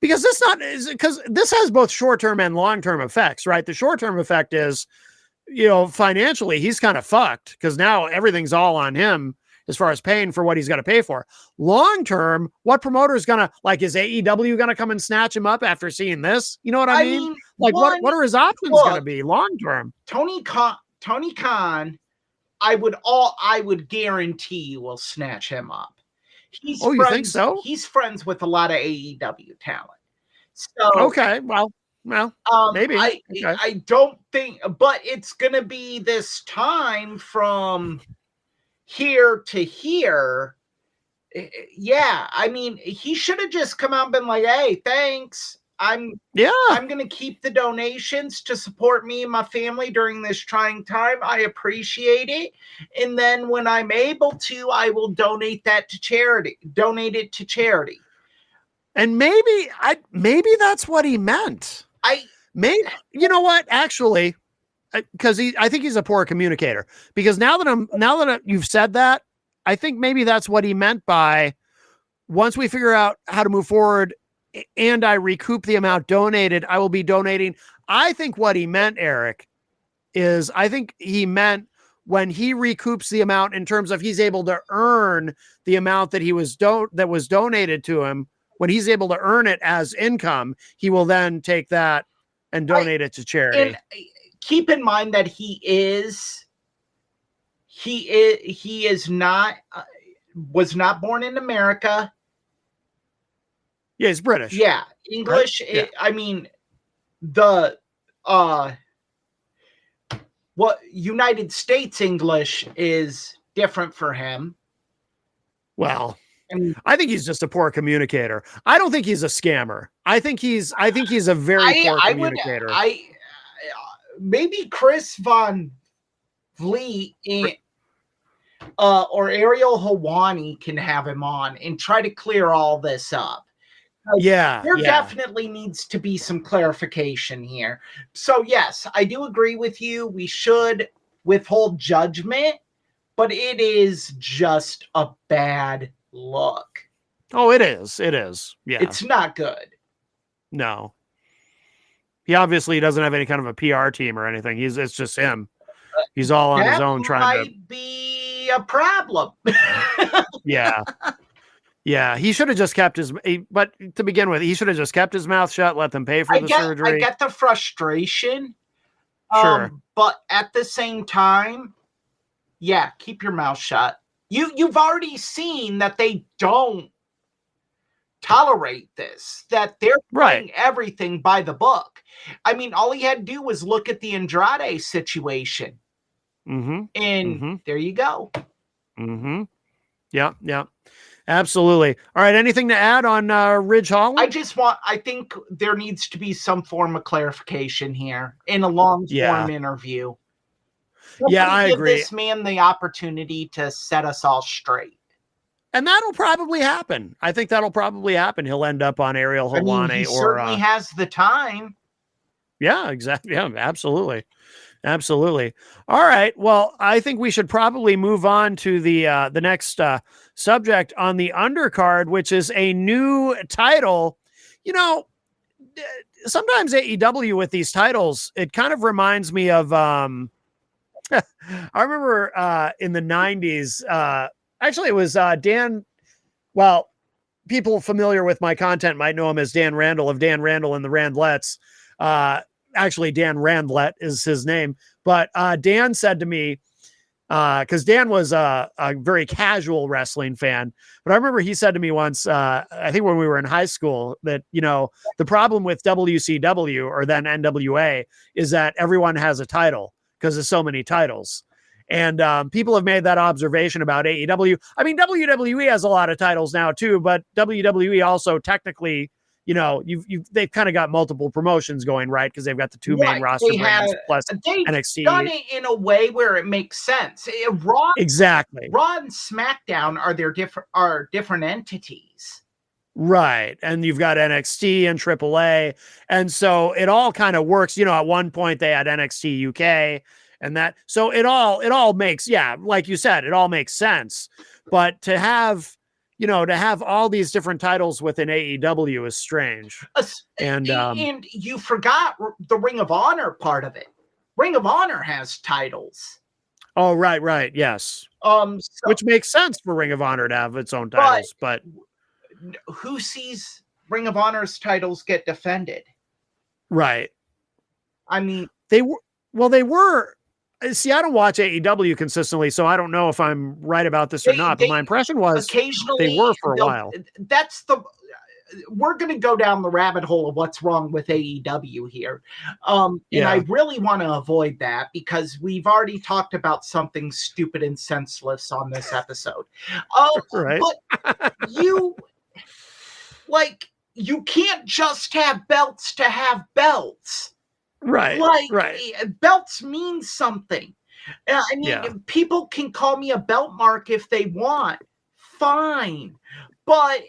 Because this has both short-term and long-term effects, right? The short-term effect is, financially, he's kind of fucked because now everything's all on him as far as paying for what he's got to pay for. Long-term, what promoter is going to, like, is AEW going to come and snatch him up after seeing this? You know what I mean? Like, what are his options going to be long-term? Tony Khan, I would guarantee you will snatch him up. You think so? He's friends with a lot of AEW talent. So okay, well, maybe. I don't think, but it's gonna be this time from here to here. Yeah, I mean, he should have just come out and been like, "Hey, thanks. I'm Yeah. going to keep the donations to support me and my family during this trying time. I appreciate it. And then when I'm able to, I will donate it to charity. And maybe that's what he meant. Maybe, you know what? Actually, because I think he's a poor communicator. Because now that you've said that, I think maybe that's what he meant by, once we figure out how to move forward and I recoup the amount donated, I will be donating. I think what he meant, Eric, is I think he meant when he recoups the amount in terms of he's able to earn the amount that that was donated to him. When he's able to earn it as income, he will then take that and donate it to charity. And keep in mind that he was not born in America. Yeah, he's British. Yeah, English. Right? Yeah. I mean, United States English is different for him. Well, I think he's just a poor communicator. I don't think he's a scammer. I think he's a very poor communicator. Maybe Chris Von Vliet or Ariel Helwani can have him on and try to clear all this up. There definitely needs to be some clarification here. So yes, I do agree with you. We should withhold judgment, but it is just a bad look. Oh, it is. It is. Yeah. It's not good. No. He obviously doesn't have any kind of a PR team or anything. It's just him. He's all on his own trying to. That might be a problem. Yeah. Yeah, he should have just kept but to begin with, he should have just kept his mouth shut, let them pay for the surgery. I get the frustration. Sure. But at the same time, yeah, keep your mouth shut. You've already seen that they don't tolerate this, that they're playing everything by the book. I mean, all he had to do was look at the Andrade situation. Mm-hmm. And there you go. Mm-hmm. Yeah, yeah. Absolutely. All right. Anything to add on Ridge Holland? I think there needs to be some form of clarification here in a long form interview. I agree. Give this man the opportunity to set us all straight. And that'll probably happen. I think that'll probably happen. He'll end up on Ariel Helwani. He certainly has the time. Yeah, exactly. Yeah, absolutely. Absolutely. All right. Well, I think we should probably move on to the next subject on the undercard, which is a new title. You know, sometimes AEW with these titles, it kind of reminds me of I remember in the 90s, actually it was Dan. Well, people familiar with my content might know him as Dan Randall of Dan Randall and the Randlettes. Actually, Dan Randlett is his name, but Dan said to me, because Dan was a very casual wrestling fan, but I remember he said to me once, I think when we were in high school, that, you know, the problem with WCW or then NWA is that everyone has a title because there's so many titles. And people have made that observation about AEW. I mean, WWE has a lot of titles now too, but WWE also technically, you know, they've kind of got multiple promotions going, right? Because they've got the two main roster brands plus NXT. Done it in a way where it makes sense. Raw and SmackDown are different entities, right? And you've got NXT and AAA, and so it all kind of works. You know, at one point they had NXT UK, and that, so it all makes, like you said, it all makes sense. But to have all these different titles within AEW is strange. And you forgot the Ring of Honor part of it. Ring of Honor has titles. Oh, right. Yes. Which makes sense for Ring of Honor to have its own titles, but who sees Ring of Honor's titles get defended? Right. I mean, they were. See, I don't watch AEW consistently, so I don't know if I'm right about this or not. But my impression was occasionally they were for a while. We're going to go down the rabbit hole of what's wrong with AEW here. And I really want to avoid that because we've already talked about something stupid and senseless on this episode. Right. But you can't just have belts to have belts. Right. Like, Right. belts mean something. I mean, Yeah. people can call me a belt mark if they want. Fine. But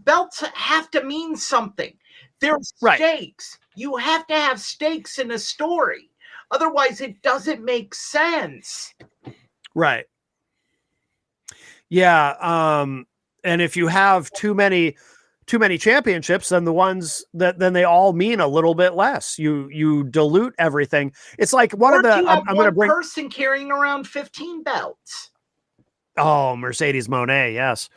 belts have to mean something. There's Right. stakes. You have to have stakes in a story. Otherwise, it doesn't make sense. Right. Yeah. And if you have too many championships, then then they all mean a little bit less. You dilute everything. It's like one of the I'm going to bring person carrying around 15 belts. Oh, Mercedes Moné, yes.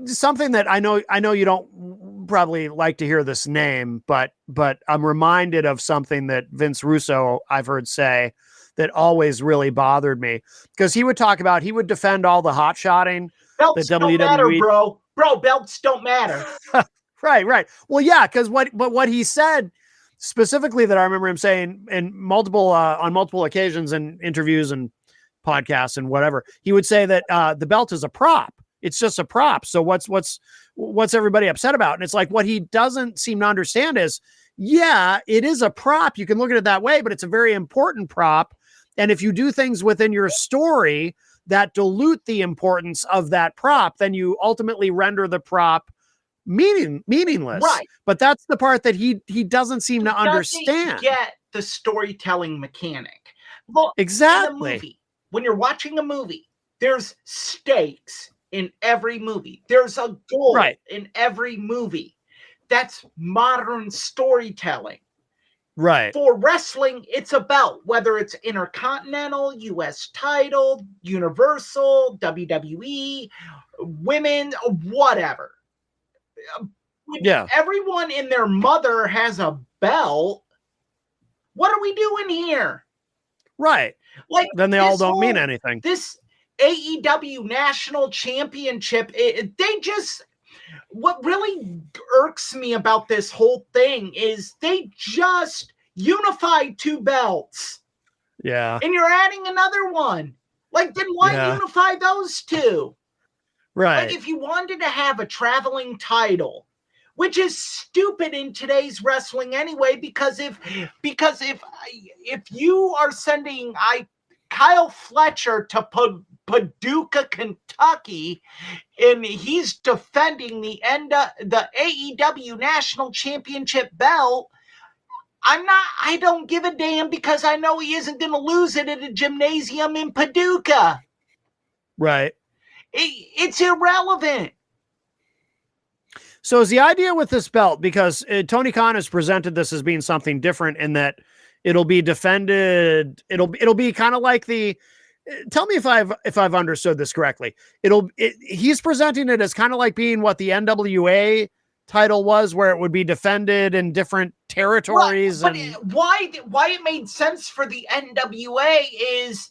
Something that I know you don't probably like to hear this name, but I'm reminded of something that Vince Russo I've heard say that always really bothered me, because he would defend all the hot shotting. Belts the don't WWE matter, bro. Belts don't matter. Right. Well, yeah, because what he said specifically that I remember him saying in multiple on multiple occasions in interviews and podcasts and whatever, he would say that the belt is a prop. It's just a prop. So what's everybody upset about? And it's like, what he doesn't seem to understand is, yeah, it is a prop. You can look at it that way, but it's a very important prop. And if you do things within your story that dilute the importance of that prop, then you ultimately render the prop meaningless. Right. But that's the part that he doesn't seem to understand. Get the storytelling mechanic. Look, exactly. In a movie, when you're watching a movie, there's stakes in every movie. There's a goal in every movie. That's modern storytelling. Right. For wrestling, it's about whether it's Intercontinental, US title, Universal, WWE, women, whatever. Yeah. Everyone and their mother has a belt. What are we doing here? Right. Like, then they all don't mean anything. This AEW National Championship, what really irks me about this whole thing is they just unified 2 belts. Yeah. And you're adding another one. Like, then why unify those 2? Right. Like, if you wanted to have a traveling title, which is stupid in today's wrestling anyway, because if you are sending Kyle Fletcher to Paducah, Kentucky, and he's defending the AEW National Championship belt, I don't give a damn, because I know he isn't going to lose it at a gymnasium in Paducah. Right. It's irrelevant. So is the idea with this belt, because Tony Khan has presented this as being something different in that it'll be defended. It'll be kind of like tell me if I've understood this correctly. He's presenting it as kind of like being what the NWA title was, where it would be defended in different territories. Right. But why it made sense for the NWA is,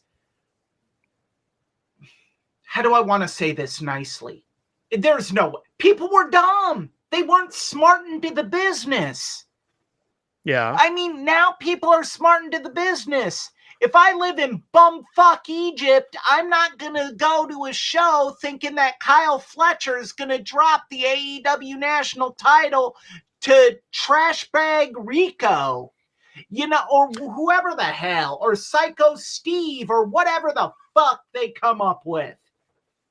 how do I want to say this nicely? There's no way. People were dumb. They weren't smart into the business. Yeah. I mean, now people are smart into the business. If I live in bumfuck Egypt, I'm not going to go to a show thinking that Kyle Fletcher is going to drop the AEW national title to Trashbag Rico, or whoever the hell, or Psycho Steve, or whatever the fuck they come up with.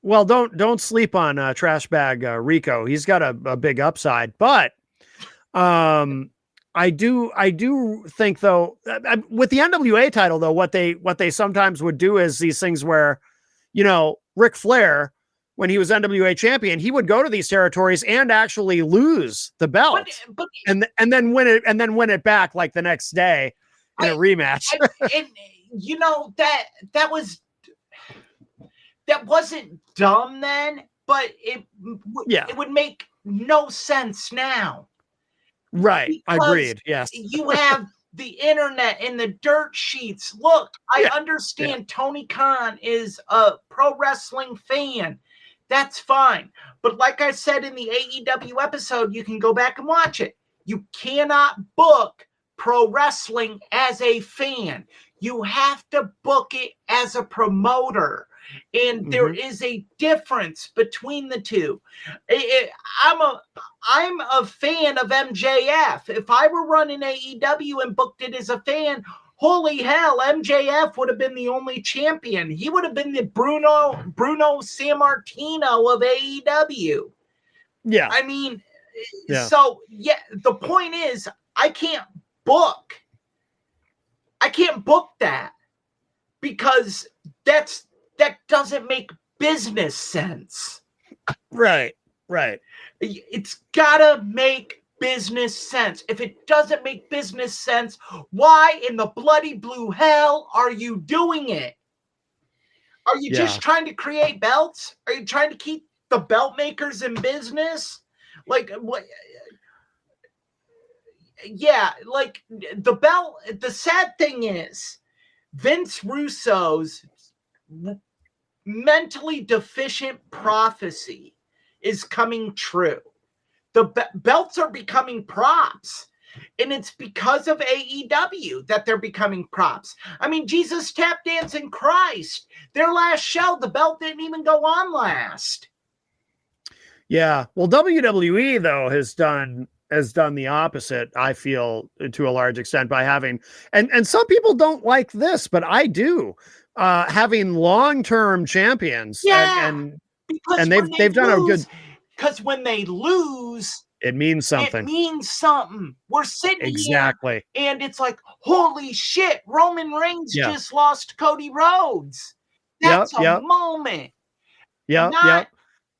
Well, don't sleep on Trashbag Rico. He's got a big upside, but I do think, though, with the NWA title, though, what they sometimes would do is these things where, Ric Flair, when he was NWA champion, he would go to these territories and actually lose the belt, and then win it back like the next day in a rematch. That wasn't dumb then, but it would make no sense now. Right. Agreed. Yes. You have the internet and the dirt sheets. Look, I understand Tony Khan is a pro wrestling fan. That's fine. But like I said in the AEW episode, you can go back and watch it. You cannot book pro wrestling as a fan. You have to book it as a promoter. And there is a difference between the two. I'm a fan of MJF. If I were running AEW and booked it as a fan, holy hell, MJF would have been the only champion. He would have been the Bruno Sammartino of AEW. Yeah. I mean, so yeah, the point is I can't book that because that doesn't make business sense. Right. It's gotta make business sense. If it doesn't make business sense, why in the bloody blue hell are you doing it? Are you just trying to create belts? Are you trying to keep the belt makers in business? Like what? Yeah, like the belt. The sad thing is, Vince Russo's mentally deficient prophecy is coming true. The belts are becoming props, and it's because of AEW that they're becoming props. I mean, Jesus Tap Dancing Christ, their last show, the belt didn't even go on last. Yeah. Well, WWE though has done the opposite, I feel, to a large extent by having, and some people don't like this, but I do, having long-term champions. Yeah. And they've done a good, because when they lose, it means something. We're sitting exactly here and it's like, holy shit, Roman Reigns just lost Cody Rhodes. That's a moment.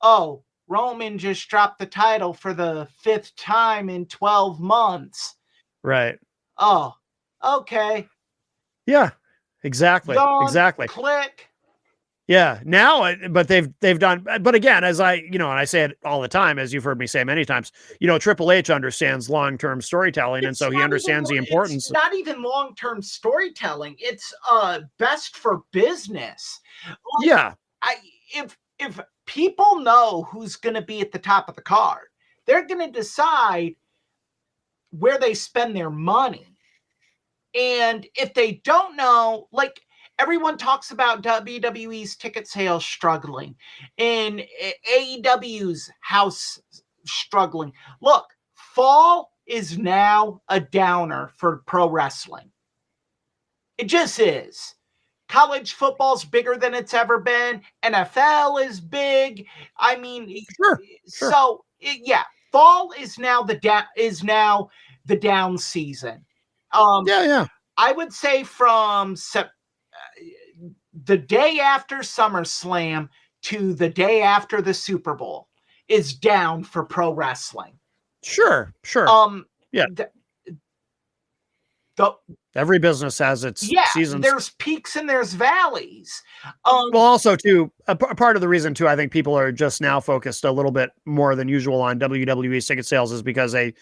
Oh, Roman just dropped the title for the 5th time in 12 months. Right. Oh, okay. Yeah, exactly. Exactly. Click. Yeah. Now, but they've done, but again, as and I say it all the time, as you've heard me say many times, Triple H understands long-term storytelling. And so he understands the importance. It's not even long-term storytelling. It's best for business. If people know who's going to be at the top of the card, they're going to decide where they spend their money. And if they don't know, like everyone talks about WWE's ticket sales struggling and AEW's house struggling. Look, fall is now a downer for pro wrestling. It just is. College football's bigger than it's ever been. NFL is big. I mean, sure. So fall is now the down season. I would say from the day after SummerSlam to the day after the Super Bowl is down for pro wrestling. Sure. Every business has its seasons. There's peaks and there's valleys. Well, also too, a part of the reason too, I think people are just now focused a little bit more than usual on WWE's ticket sales is because they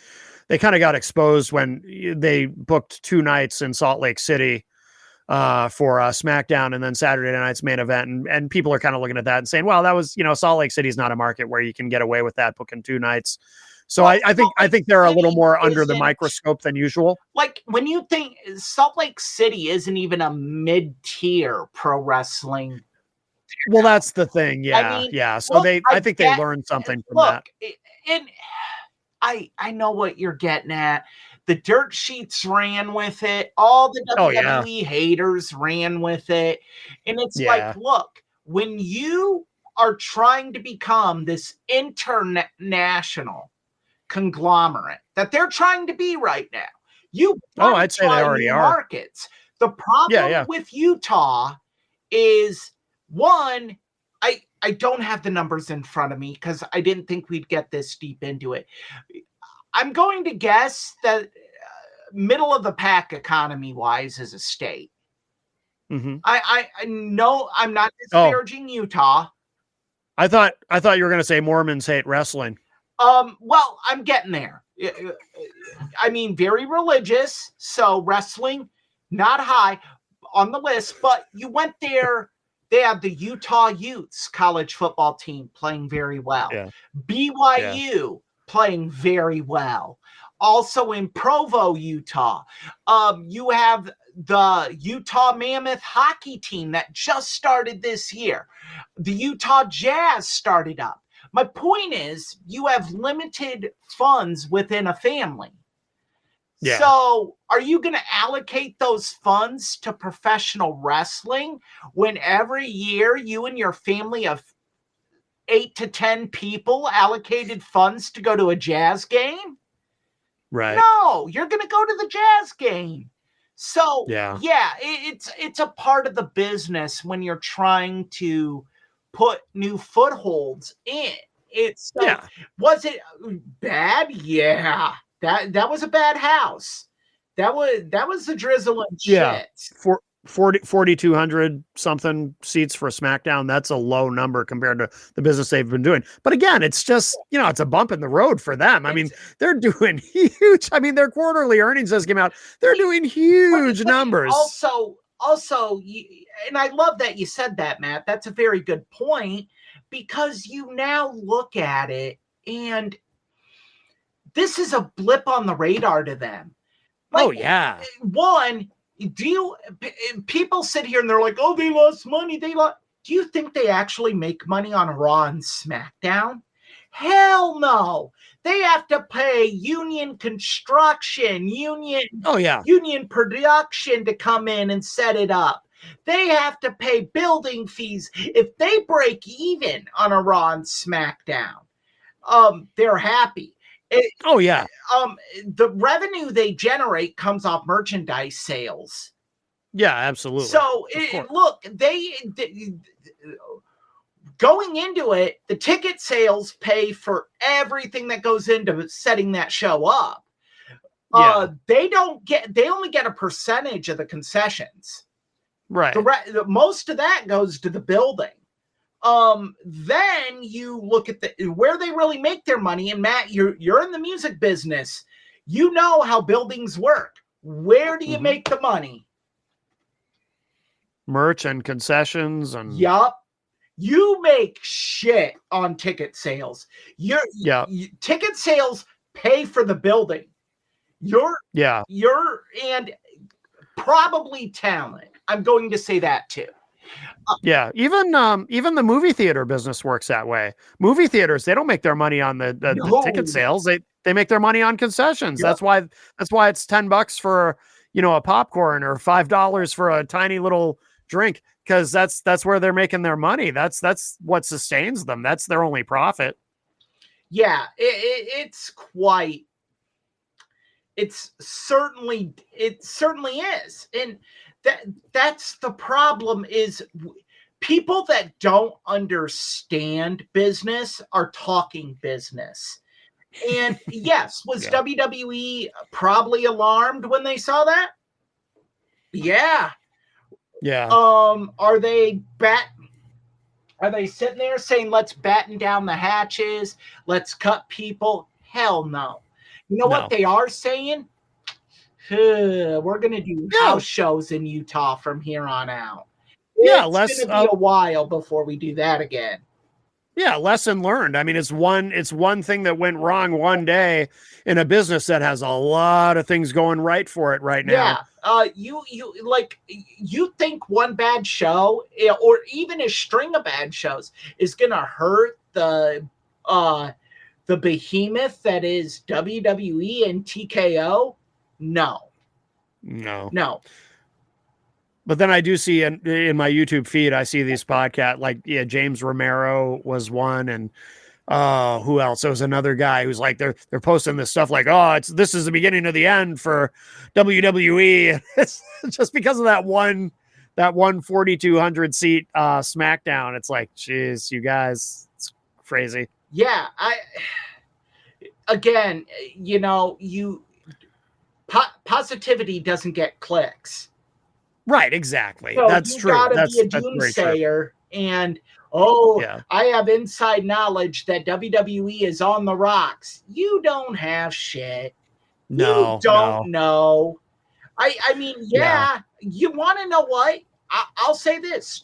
kind of got exposed when they booked 2 nights in Salt Lake City for SmackDown and then Saturday night's main event. And people are kind of looking at that and saying, well, that was, Salt Lake City is not a market where you can get away with that booking 2 nights. So I think they're a little more under the microscope than usual. Like when you think Salt Lake City isn't even a mid-tier pro wrestling. Well, that's the thing. Yeah. I mean, So I think they learned something from that. And I know what you're getting at. The dirt sheets ran with it. All the WWE haters ran with it. And it's like, look, when you are trying to become this international conglomerate that they're trying to be right now, I'd say they already are. Markets. The problem with Utah is, one, I don't have the numbers in front of me because I didn't think we'd get this deep into it. I'm going to guess that middle of the pack economy wise is a state. Mm-hmm. I know I'm not disparaging Utah. I thought you were going to say Mormons hate wrestling. Well, I'm getting there. I mean, very religious. So wrestling, not high on the list, but you went there. They have the Utah Utes college football team playing very well. Yeah. BYU playing very well. Also in Provo, Utah, you have the Utah Mammoth hockey team that just started this year. The Utah Jazz started up. My point is, you have limited funds within a family. Yeah. So are you going to allocate those funds to professional wrestling when every year you and your family of 8 to 10 people allocated funds to go to a Jazz game? Right. No, you're going to go to the Jazz game. So Yeah. it's a part of the business when you're trying to put new footholds in. It's so, Yeah. was it bad? Yeah. That was a bad house. That was the drizzle and Yeah. shit. 4,200 something seats for SmackDown. That's a low number compared to the business they've been doing. But again, it's just, it's a bump in the road for them. I mean, they're doing huge. I mean, their quarterly earnings just came out. They're doing huge numbers. Also, and I love that you said that, Matt. That's a very good point, because you now look at it and this is a blip on the radar to them. Oh, yeah. One, people sit here and they're like, oh, they lost money. Do you think they actually make money on Raw and SmackDown? Hell no. They have to pay union construction, union production to come in and set it up. They have to pay building fees. If they break even on a Raw and SmackDown, they're happy. The revenue they generate comes off merchandise sales. Yeah, absolutely. So look, they going into it, the ticket sales pay for everything that goes into setting that show up. They only get a percentage of the concessions. Right. Most of that goes to the building. Then you look at where they really make their money. And Matt, you're in the music business. You know how buildings work. Where do you make the money? Merch and concessions and yup. You make shit on ticket sales. Ticket sales pay for the building. You're and probably talent. I'm going to say that too. Even the movie theater business works that way. Movie theaters, they don't make their money on the ticket sales. They make their money on concessions. Yep. That's why it's $10 for a popcorn or $5 for a tiny little drink, because that's where they're making their money. That's what sustains them. That's their only profit. Yeah, it certainly is. And that's the problem, is people that don't understand business are talking business. And yes, was WWE probably alarmed when they saw that? Yeah. Yeah. Are they sitting there saying, let's batten down the hatches, let's cut people? Hell no. You know what they are saying? We're going to do house shows in Utah from here on out. It's going to be a while before we do that again. Yeah, lesson learned. I mean, it's one thing that went wrong one day in a business that has a lot of things going right for it right now. Yeah. You think one bad show or even a string of bad shows is going to hurt the behemoth that is WWE and TKO? No. But then I do see in my YouTube feed, I see these podcasts James Romero was one, and who else? There was another guy who's like they're posting this stuff like, this is the beginning of the end for WWE. It's just because of that one 4,200 seat SmackDown. It's like, geez, you guys, it's crazy. Yeah, positivity doesn't get clicks. Right, exactly. So that's true. That's be a doomsayer, and I have inside knowledge that WWE is on the rocks. You don't have shit. No, you don't know. I mean, you want to know what? I'll say this: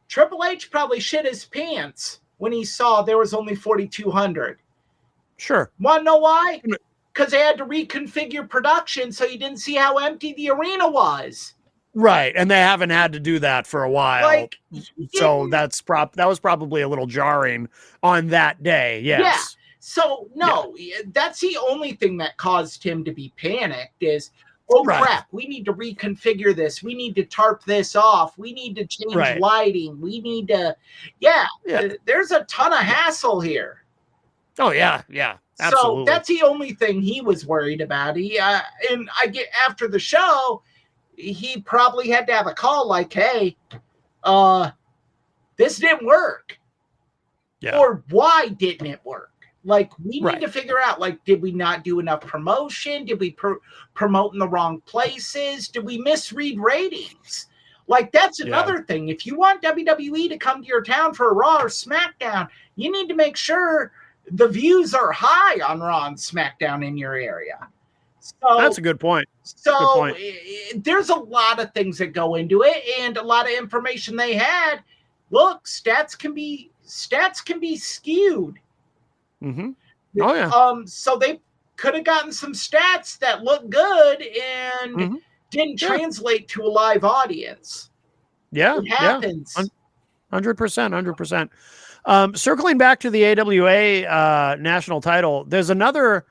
Triple H probably shit his pants when he saw there was only 4,200. Sure. Want to know why? Because they had to reconfigure production so you didn't see how empty the arena was. Right, and they haven't had to do that for a while. Like, so that was probably a little jarring on that day. Yes. Yeah. So no, that's the only thing that caused him to be panicked is, oh crap, we need to reconfigure this. We need to tarp this off. We need to change lighting. We need to, there's a ton of hassle here. Oh yeah. Absolutely. So that's the only thing he was worried about. And I get after the show, he probably had to have a call like, hey, this didn't work. Yeah. Or why didn't it work? Like, we need to figure out, like, did we not do enough promotion? Did we promote in the wrong places? Did we misread ratings? Like, that's another thing. If you want WWE to come to your town for a Raw or SmackDown, you need to make sure the views are high on Raw and SmackDown in your area. So that's a good point. So there's a lot of things that go into it, and a lot of information they had. Look, stats can be skewed. Mm-hmm. Oh yeah. So they could have gotten some stats that look good and didn't translate to a live audience. Yeah, it happens. 100%. Circling back to the AWA national title, there's another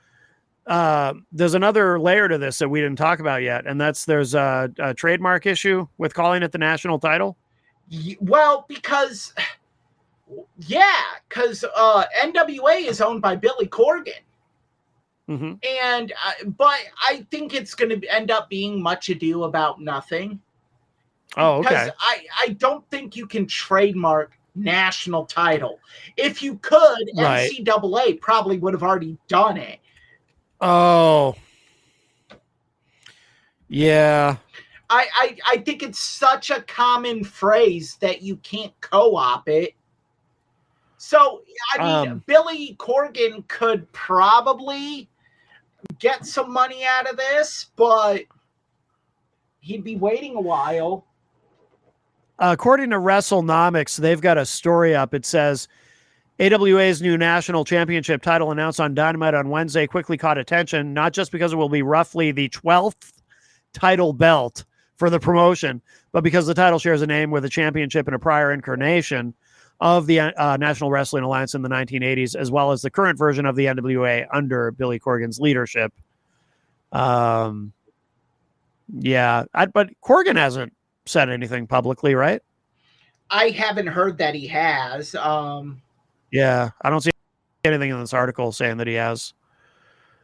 layer to this that we didn't talk about yet, and there's a trademark issue with calling it the national title. Well, because NWA is owned by Billy Corgan. Mm-hmm. And but I think it's going to end up being much ado about nothing. Oh, okay. Because I don't think you can trademark national title. If you could, NCAA probably would have already done it. Oh, yeah. I think it's such a common phrase that you can't co-op it. So, I mean, Billy Corgan could probably get some money out of this, but he'd be waiting a while. According to WrestleNomics, they've got a story up. It says, AWA's new national championship title announced on Dynamite on Wednesday quickly caught attention, not just because it will be roughly the 12th title belt for the promotion, but because the title shares a name with a championship in a prior incarnation of the National Wrestling Alliance in the 1980s, as well as the current version of the NWA under Billy Corgan's leadership. But Corgan hasn't said anything publicly, right? I haven't heard that he has. Yeah, I don't see anything in this article saying that he has.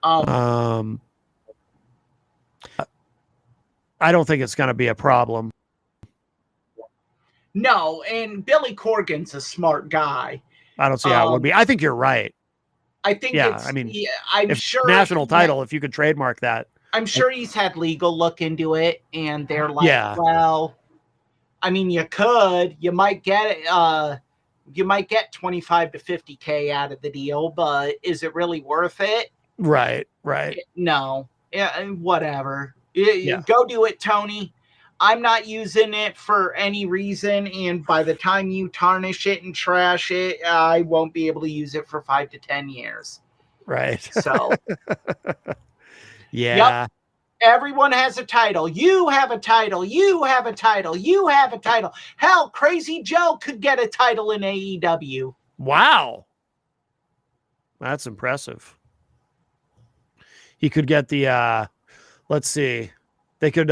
I don't think it's going to be a problem. No, and Billy Corgan's a smart guy. I don't see how it would be. I think you're right. I think I'm sure national title, if you could trademark that. I'm sure he's had legal look into it, and they're like, well, I mean, you might get it. You might get 25 to 50K out of the deal, but is it really worth it? Right. No. Yeah, whatever. Go do it, Tony. I'm not using it for any reason, and by the time you tarnish it and trash it, I won't be able to use it for 5 to 10 years. Right. So. Yeah. Yep. Everyone has a title. You have a title. You have a title. You have a title. Hell, Crazy Joe could get a title in AEW. Wow. That's impressive. He could get the, let's see. They could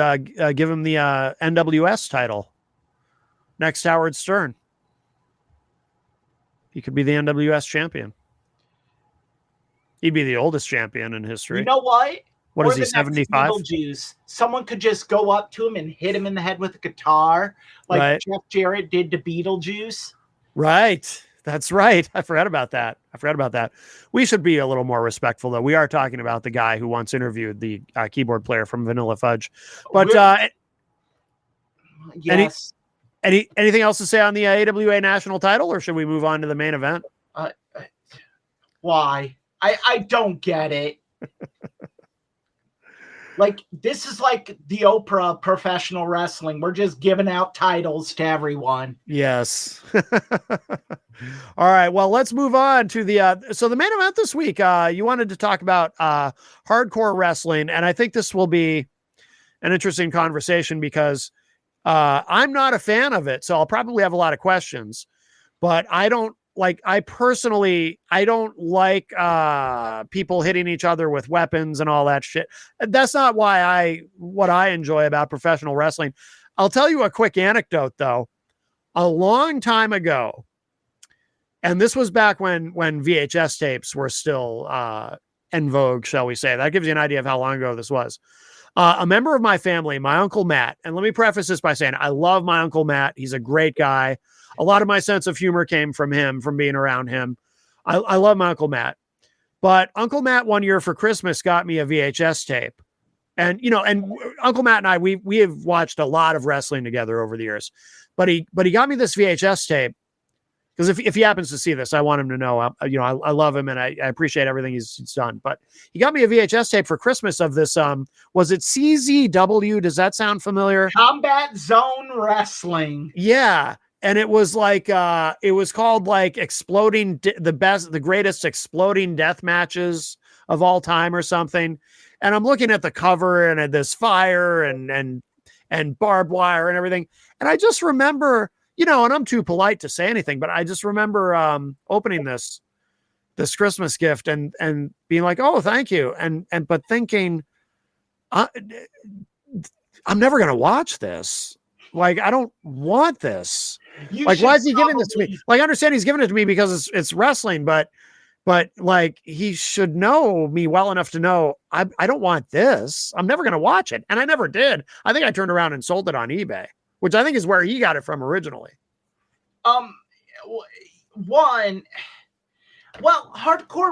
give him the NWS title. Next Howard Stern. He could be the NWS champion. He'd be the oldest champion in history. You know what? What is he, 75? Beetlejuice. Someone could just go up to him and hit him in the head with a guitar, like Jeff Jarrett did to Beetlejuice. Right. That's right. I forgot about that. We should be a little more respectful, though. We are talking about the guy who once interviewed the keyboard player from Vanilla Fudge. But yes. Anything else to say on the AWA national title, or should we move on to the main event? Why? I don't get it. Like, this is like the Oprah of professional wrestling. We're just giving out titles to everyone. Yes. All right. Well, let's move on to so the main event this week. You wanted to talk about hardcore wrestling, and I think this will be an interesting conversation because I'm not a fan of it, so I'll probably have a lot of questions. But I don't like. I don't like people hitting each other with weapons and all that shit. That's not what I enjoy about professional wrestling. I'll tell you a quick anecdote though. A long time ago, and this was back when VHS tapes were still en vogue, shall we say. That gives you an idea of how long ago this was. A member of my family, my Uncle Matt, and let me preface this by saying I love my Uncle Matt. He's a great guy. A lot of my sense of humor came from him, from being around him. I love my Uncle Matt. But Uncle Matt one year for Christmas got me a VHS tape. And, and Uncle Matt and I, we have watched a lot of wrestling together over the years. But he got me this VHS tape because if he happens to see this, I want him to know, I love him and I appreciate everything he's done. But he got me a VHS tape for Christmas of this. Was it CZW? Does that sound familiar? Combat Zone Wrestling. Yeah. And it was like, it was called like the greatest exploding death matches of all time or something. And I'm looking at the cover and this fire and barbed wire and everything. And I just remember, and I'm too polite to say anything, but I just remember opening this Christmas gift and being like, oh, thank you. But thinking, I'm never going to watch this. Like, I don't want this. Why is he giving this to me? Like, I understand he's giving it to me because it's wrestling, but like he should know me well enough to know I don't want this. I'm never going to watch it. And I never did. I think I turned around and sold it on eBay, which I think is where he got it from originally. Hardcore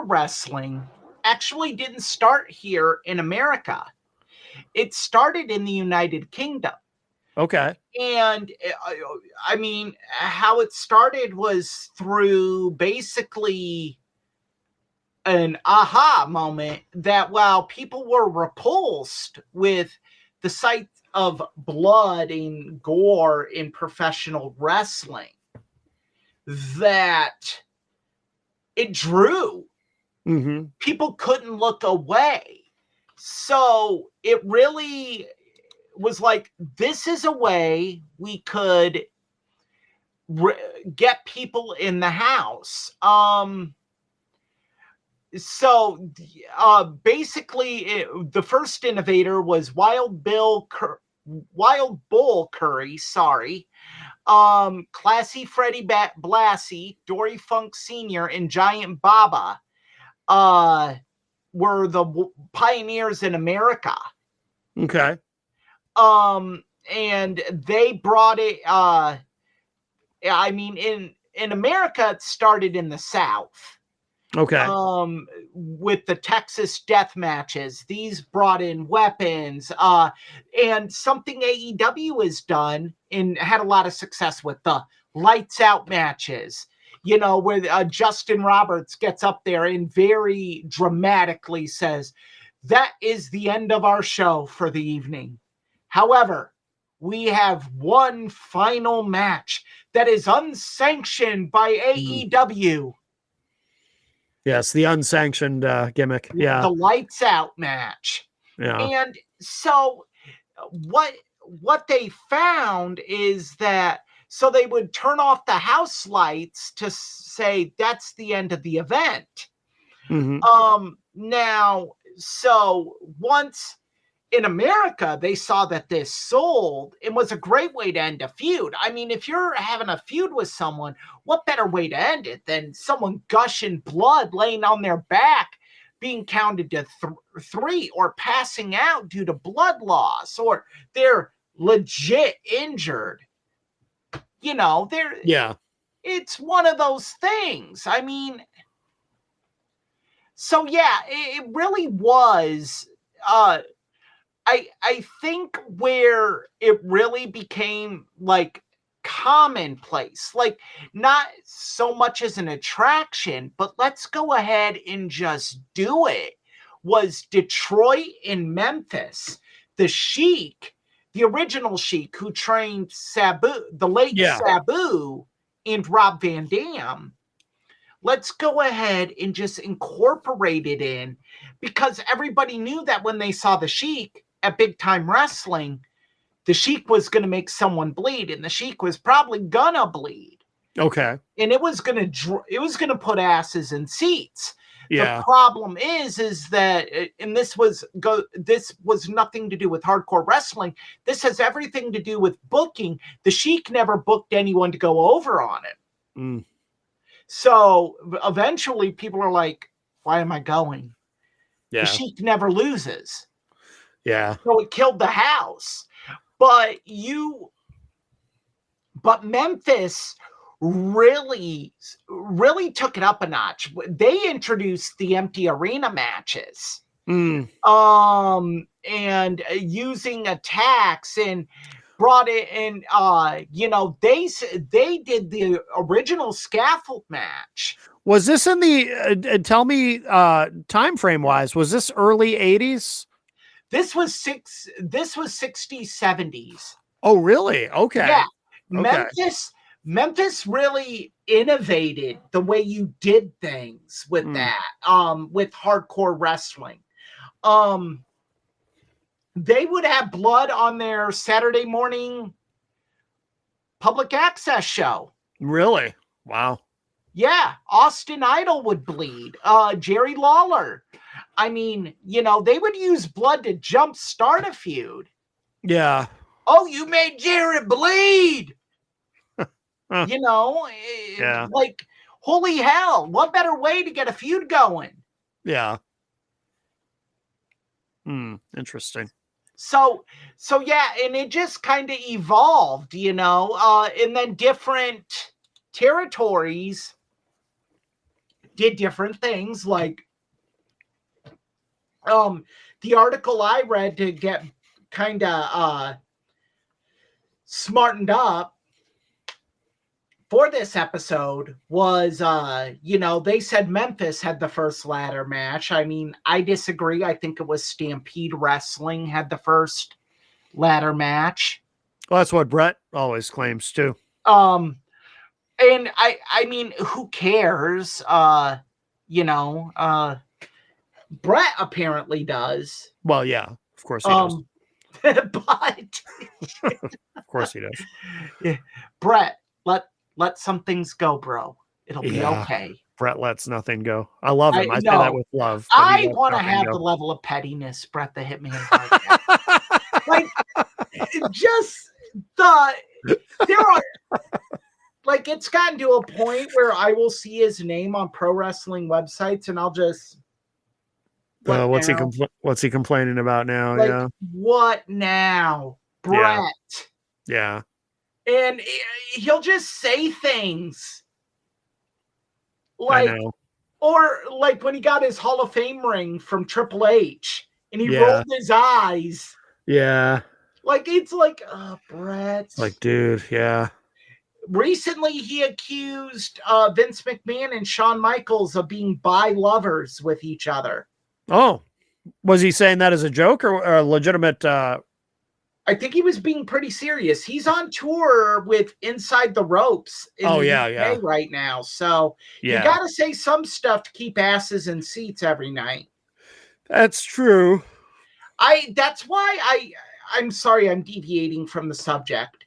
wrestling actually didn't start here in America. It started in the United Kingdom. Okay. And I mean, how it started was through basically an aha moment that while people were repulsed with the sight of blood and gore in professional wrestling, that it drew. Mm-hmm. People couldn't look away. So it really was like, this is a way we could get people in the house. Basically, the first innovator was Wild Bull Curry, Classy Freddie Blassie, Dory Funk Sr., and Giant Baba were the pioneers in America. Okay. And they brought it, in America, it started in the South. Okay. With the Texas death matches, these brought in weapons, and something AEW has done and had a lot of success with the lights out matches, where Justin Roberts gets up there and very dramatically says, that is the end of our show for the evening. However, we have one final match that is unsanctioned by AEW. Yes, the unsanctioned gimmick. Yeah. The lights out match. Yeah. And so what they found is that, so they would turn off the house lights to say that's the end of the event. Mm-hmm. Now, so once in America, they saw that this sold and was a great way to end a feud. I mean, if you're having a feud with someone, what better way to end it than someone gushing blood, laying on their back, being counted to three, or passing out due to blood loss, or they're legit injured. It's one of those things. I mean, so yeah, it really was, I think where it really became like commonplace, like not so much as an attraction, but let's go ahead and just do it, was Detroit and Memphis. The Sheik, the original Sheik who trained Sabu, the late Sabu, and Rob Van Dam. Let's go ahead and just incorporate it in, because everybody knew that when they saw the Sheik at Big Time Wrestling, the Sheik was going to make someone bleed, and the Sheik was probably gonna bleed. Okay. And it was gonna put asses in seats. Yeah. The problem is that, and this was nothing to do with hardcore wrestling. This has everything to do with booking. The Sheik never booked anyone to go over on it. Mm. So eventually people are like, why am I going? Yeah. The Sheik never loses. Yeah. So it killed the house. But Memphis really took it up a notch. They introduced the empty arena matches. Mm. And using attacks, and brought it in, they did the original scaffold match. Was this in the tell me time frame wise, was this early 80s? This was 60s, 70s. Oh, really? Okay. Yeah. Okay. Memphis really innovated the way you did things with that, with hardcore wrestling. They would have blood on their Saturday morning public access show. Really? Wow. Yeah. Austin Idol would bleed. Jerry Lawler. I mean, they would use blood to jumpstart a feud. Yeah. Oh, you made Jerry bleed. Yeah. Like, holy hell, what better way to get a feud going? Yeah. Interesting. So yeah, and it just kind of evolved, and then different territories did different things. Like, the article I read to get kind of smartened up for this episode was, they said Memphis had the first ladder match. I mean, I disagree. I think it was Stampede Wrestling had the first ladder match. Well, that's what Brett always claims too. And I mean, who cares? Brett apparently does. Well, yeah, of course he does. But of course he does. Yeah. Brett, let some things go, bro. It'll be okay. Brett lets nothing go. I love him. I say that with love. I want to have the level of pettiness Brett the Hitman Hart. Like, just there are, like, it's gotten to a point where I will see his name on pro wrestling websites and I'll just, what's he complaining about now? Like, yeah. What now, Brett? Yeah. And he'll just say things like, or like when he got his Hall of Fame ring from Triple H and he rolled his eyes. Yeah. Like, it's like, Brett. It's like, dude, yeah. Recently, he accused Vince McMahon and Shawn Michaels of being bi-lovers with each other. Oh, was he saying that as a joke or a legitimate? I think he was being pretty serious. He's on tour with Inside the Ropes in the UK right now. So you got to say some stuff to keep asses in seats every night. That's true. That's why I'm sorry I'm deviating from the subject.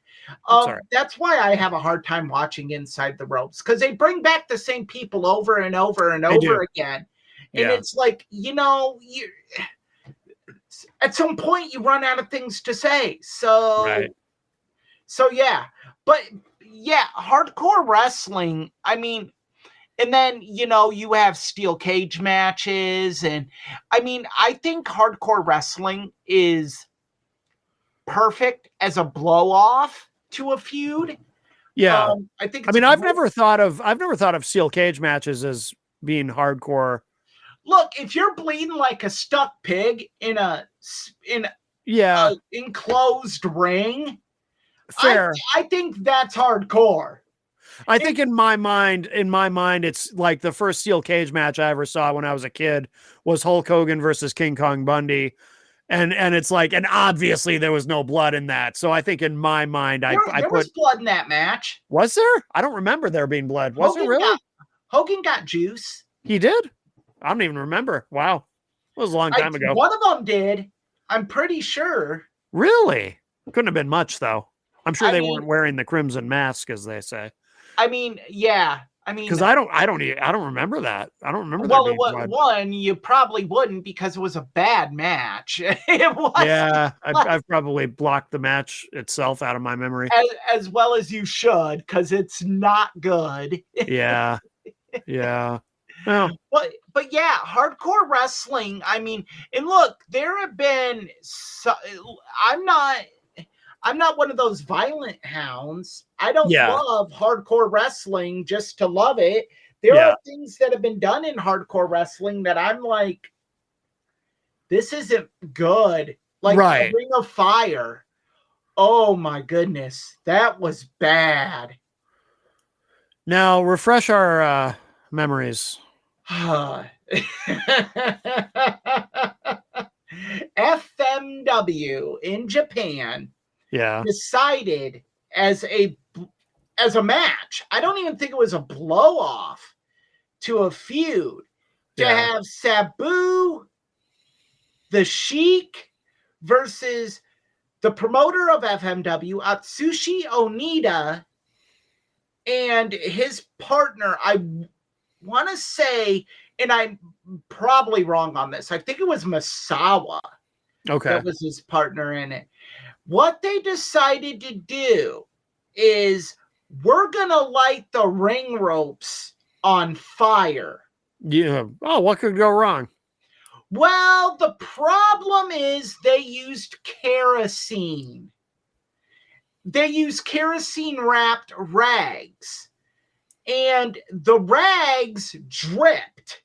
That's why I have a hard time watching Inside the Ropes, because they bring back the same people over and over and over again. And it's like, at some point you run out of things to say. So yeah. But yeah, hardcore wrestling, I mean, and then, you have steel cage matches. And I mean, I think hardcore wrestling is perfect as a blow off to a feud. Yeah. I mean, I've never thought of steel cage matches as being hardcore. Look, if you're bleeding like a stuck pig in a enclosed ring, fair. I think that's hardcore. I think in my mind, it's like the first steel cage match I ever saw when I was a kid was Hulk Hogan versus King Kong Bundy. And it's like, and obviously there was no blood in that. So I think in my mind, I There put, was blood in that match. was there? I don't remember there being blood. Was there really? Hogan got juice. He did? I don't even remember. Wow. It was a long time ago. One of them did. I'm pretty sure. Really? Couldn't have been much, though. I'm sure they weren't wearing the crimson mask, as they say. I mean, yeah. I mean, because I don't remember that. I don't remember. Well, one, you probably wouldn't because it was a bad match. It was. Yeah, I've probably blocked the match itself out of my memory. As well as you should, because it's not good. Yeah, yeah. Well, but yeah, hardcore wrestling. I mean, and look, there have been. I'm not one of those violent hounds. I don't love hardcore wrestling just to love it. There are things that have been done in hardcore wrestling that I'm like, this isn't good. Like Ring of Fire. Oh my goodness. That was bad. Now refresh our memories. FMW in Japan decided as a match. I don't even think it was a blow off to a feud to have Sabu, the Sheik versus the promoter of FMW, Atsushi Onita, and his partner. I want to say, and I'm probably wrong on this, I think it was Misawa. Okay. That was his partner in it. What they decided to do is we're going to light the ring ropes on fire. Yeah. Oh, what could go wrong? Well, the problem is they used kerosene. They used kerosene-wrapped rags. And the rags dripped.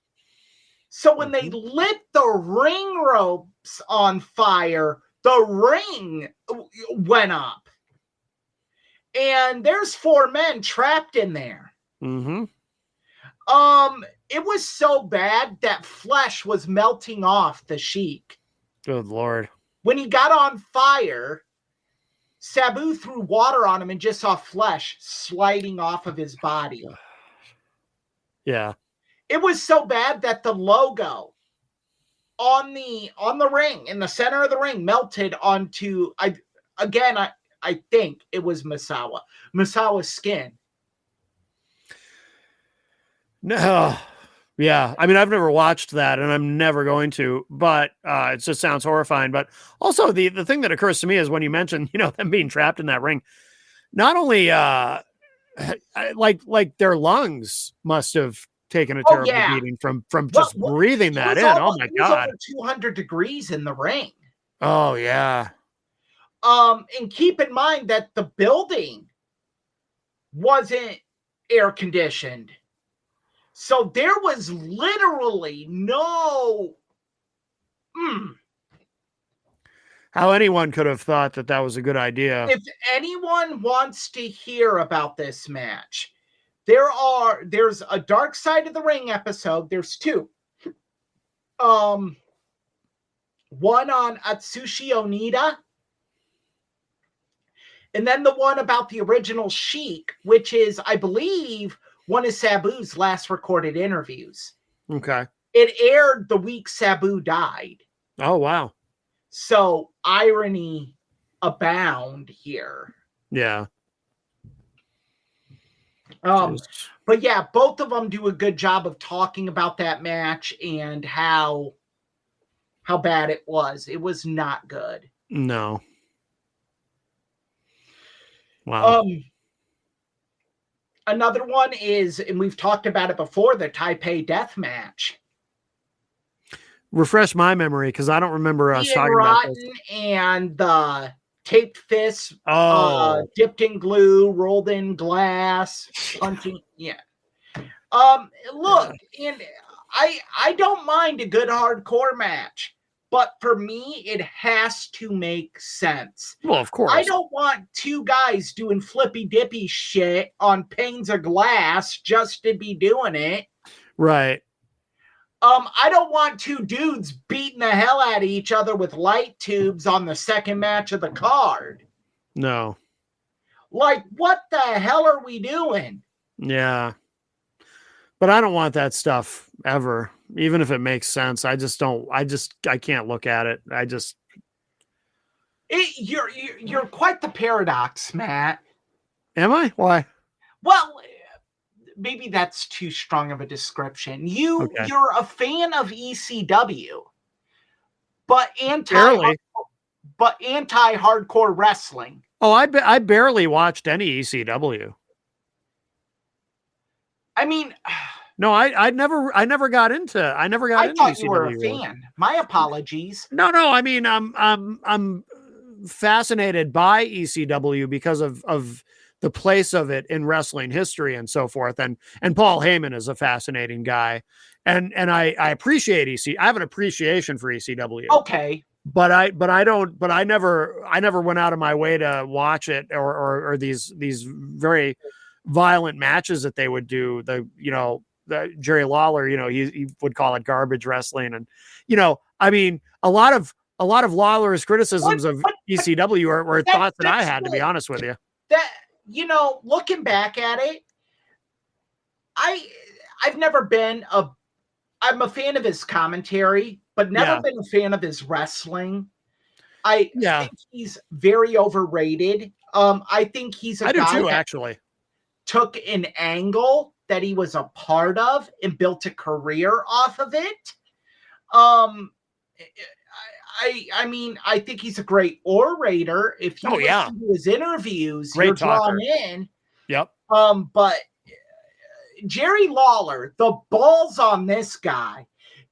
So when they lit the ring ropes on fire, the ring went up. And there's 4 men trapped in there. Mm-hmm. It was so bad that flesh was melting off the Sheik. Good Lord. When he got on fire, Sabu threw water on him and just saw flesh sliding off of his body. Yeah. It was so bad that the logo on the ring, in the center of the ring, melted onto, I think it was Misawa's skin. No. Yeah. I mean, I've never watched that and I'm never going to, but it just sounds horrifying. But also the thing that occurs to me is when you mentioned, them being trapped in that ring, not only like their lungs must have taken a terrible beating from just breathing that in. Oh my God. Over 200 degrees in the ring. Oh yeah. And keep in mind that the building wasn't air conditioned. So there was literally no. How anyone could have thought that was a good idea. If anyone wants to hear about this match, there's a Dark Side of the Ring episode. There's 2. One on Atsushi Onita, and then the one about the original Sheik, which is, I believe, one of Sabu's last recorded interviews. Okay. It aired the week Sabu died. Oh, wow. So irony abound here. Yeah. But yeah, both of them do a good job of talking about that match and how bad it was. It was not good. No. Wow. Another one is, and we've talked about it before, the Taipei Death Match. Refresh my memory because I don't remember us talking about this. And the taped fists, dipped in glue, rolled in glass, punching. Yeah. Look, and I don't mind a good hardcore match, but for me, it has to make sense. Well, of course. I don't want two guys doing flippy dippy shit on panes of glass just to be doing it. Right. I don't want two dudes beating the hell out of each other with light tubes on the second match of the card. No. Like, what the hell are we doing? Yeah. But I don't want that stuff ever, even if it makes sense. I can't look at it. You're quite the paradox, Matt. Am I? Why? Well, maybe that's too strong of a description. You're a fan of ECW, but anti-hardcore wrestling. Oh, I barely watched any ECW. I mean, no, I never got into. I thought ECW. You were a fan. My apologies. No. I mean, I'm fascinated by ECW because of the place of it in wrestling history and so forth. And Paul Heyman is a fascinating guy, and I appreciate I have an appreciation for ECW. Okay. But I never went out of my way to watch it or these very violent matches that they would do. The Jerry Lawler, he would call it garbage wrestling. And, I mean, a lot of Lawler's criticisms of ECW were thoughts that I had, to be honest with you. That, looking back at it, I've never been I'm a fan of his commentary, but never been a fan of his wrestling. I think he's very overrated. I think he's a guy too, actually. Took an angle that he was a part of and built a career off of it. I mean, I think he's a great orator. If you listen to his interviews, great you're talker. drawn in. Yep. But Jerry Lawler, the balls on this guy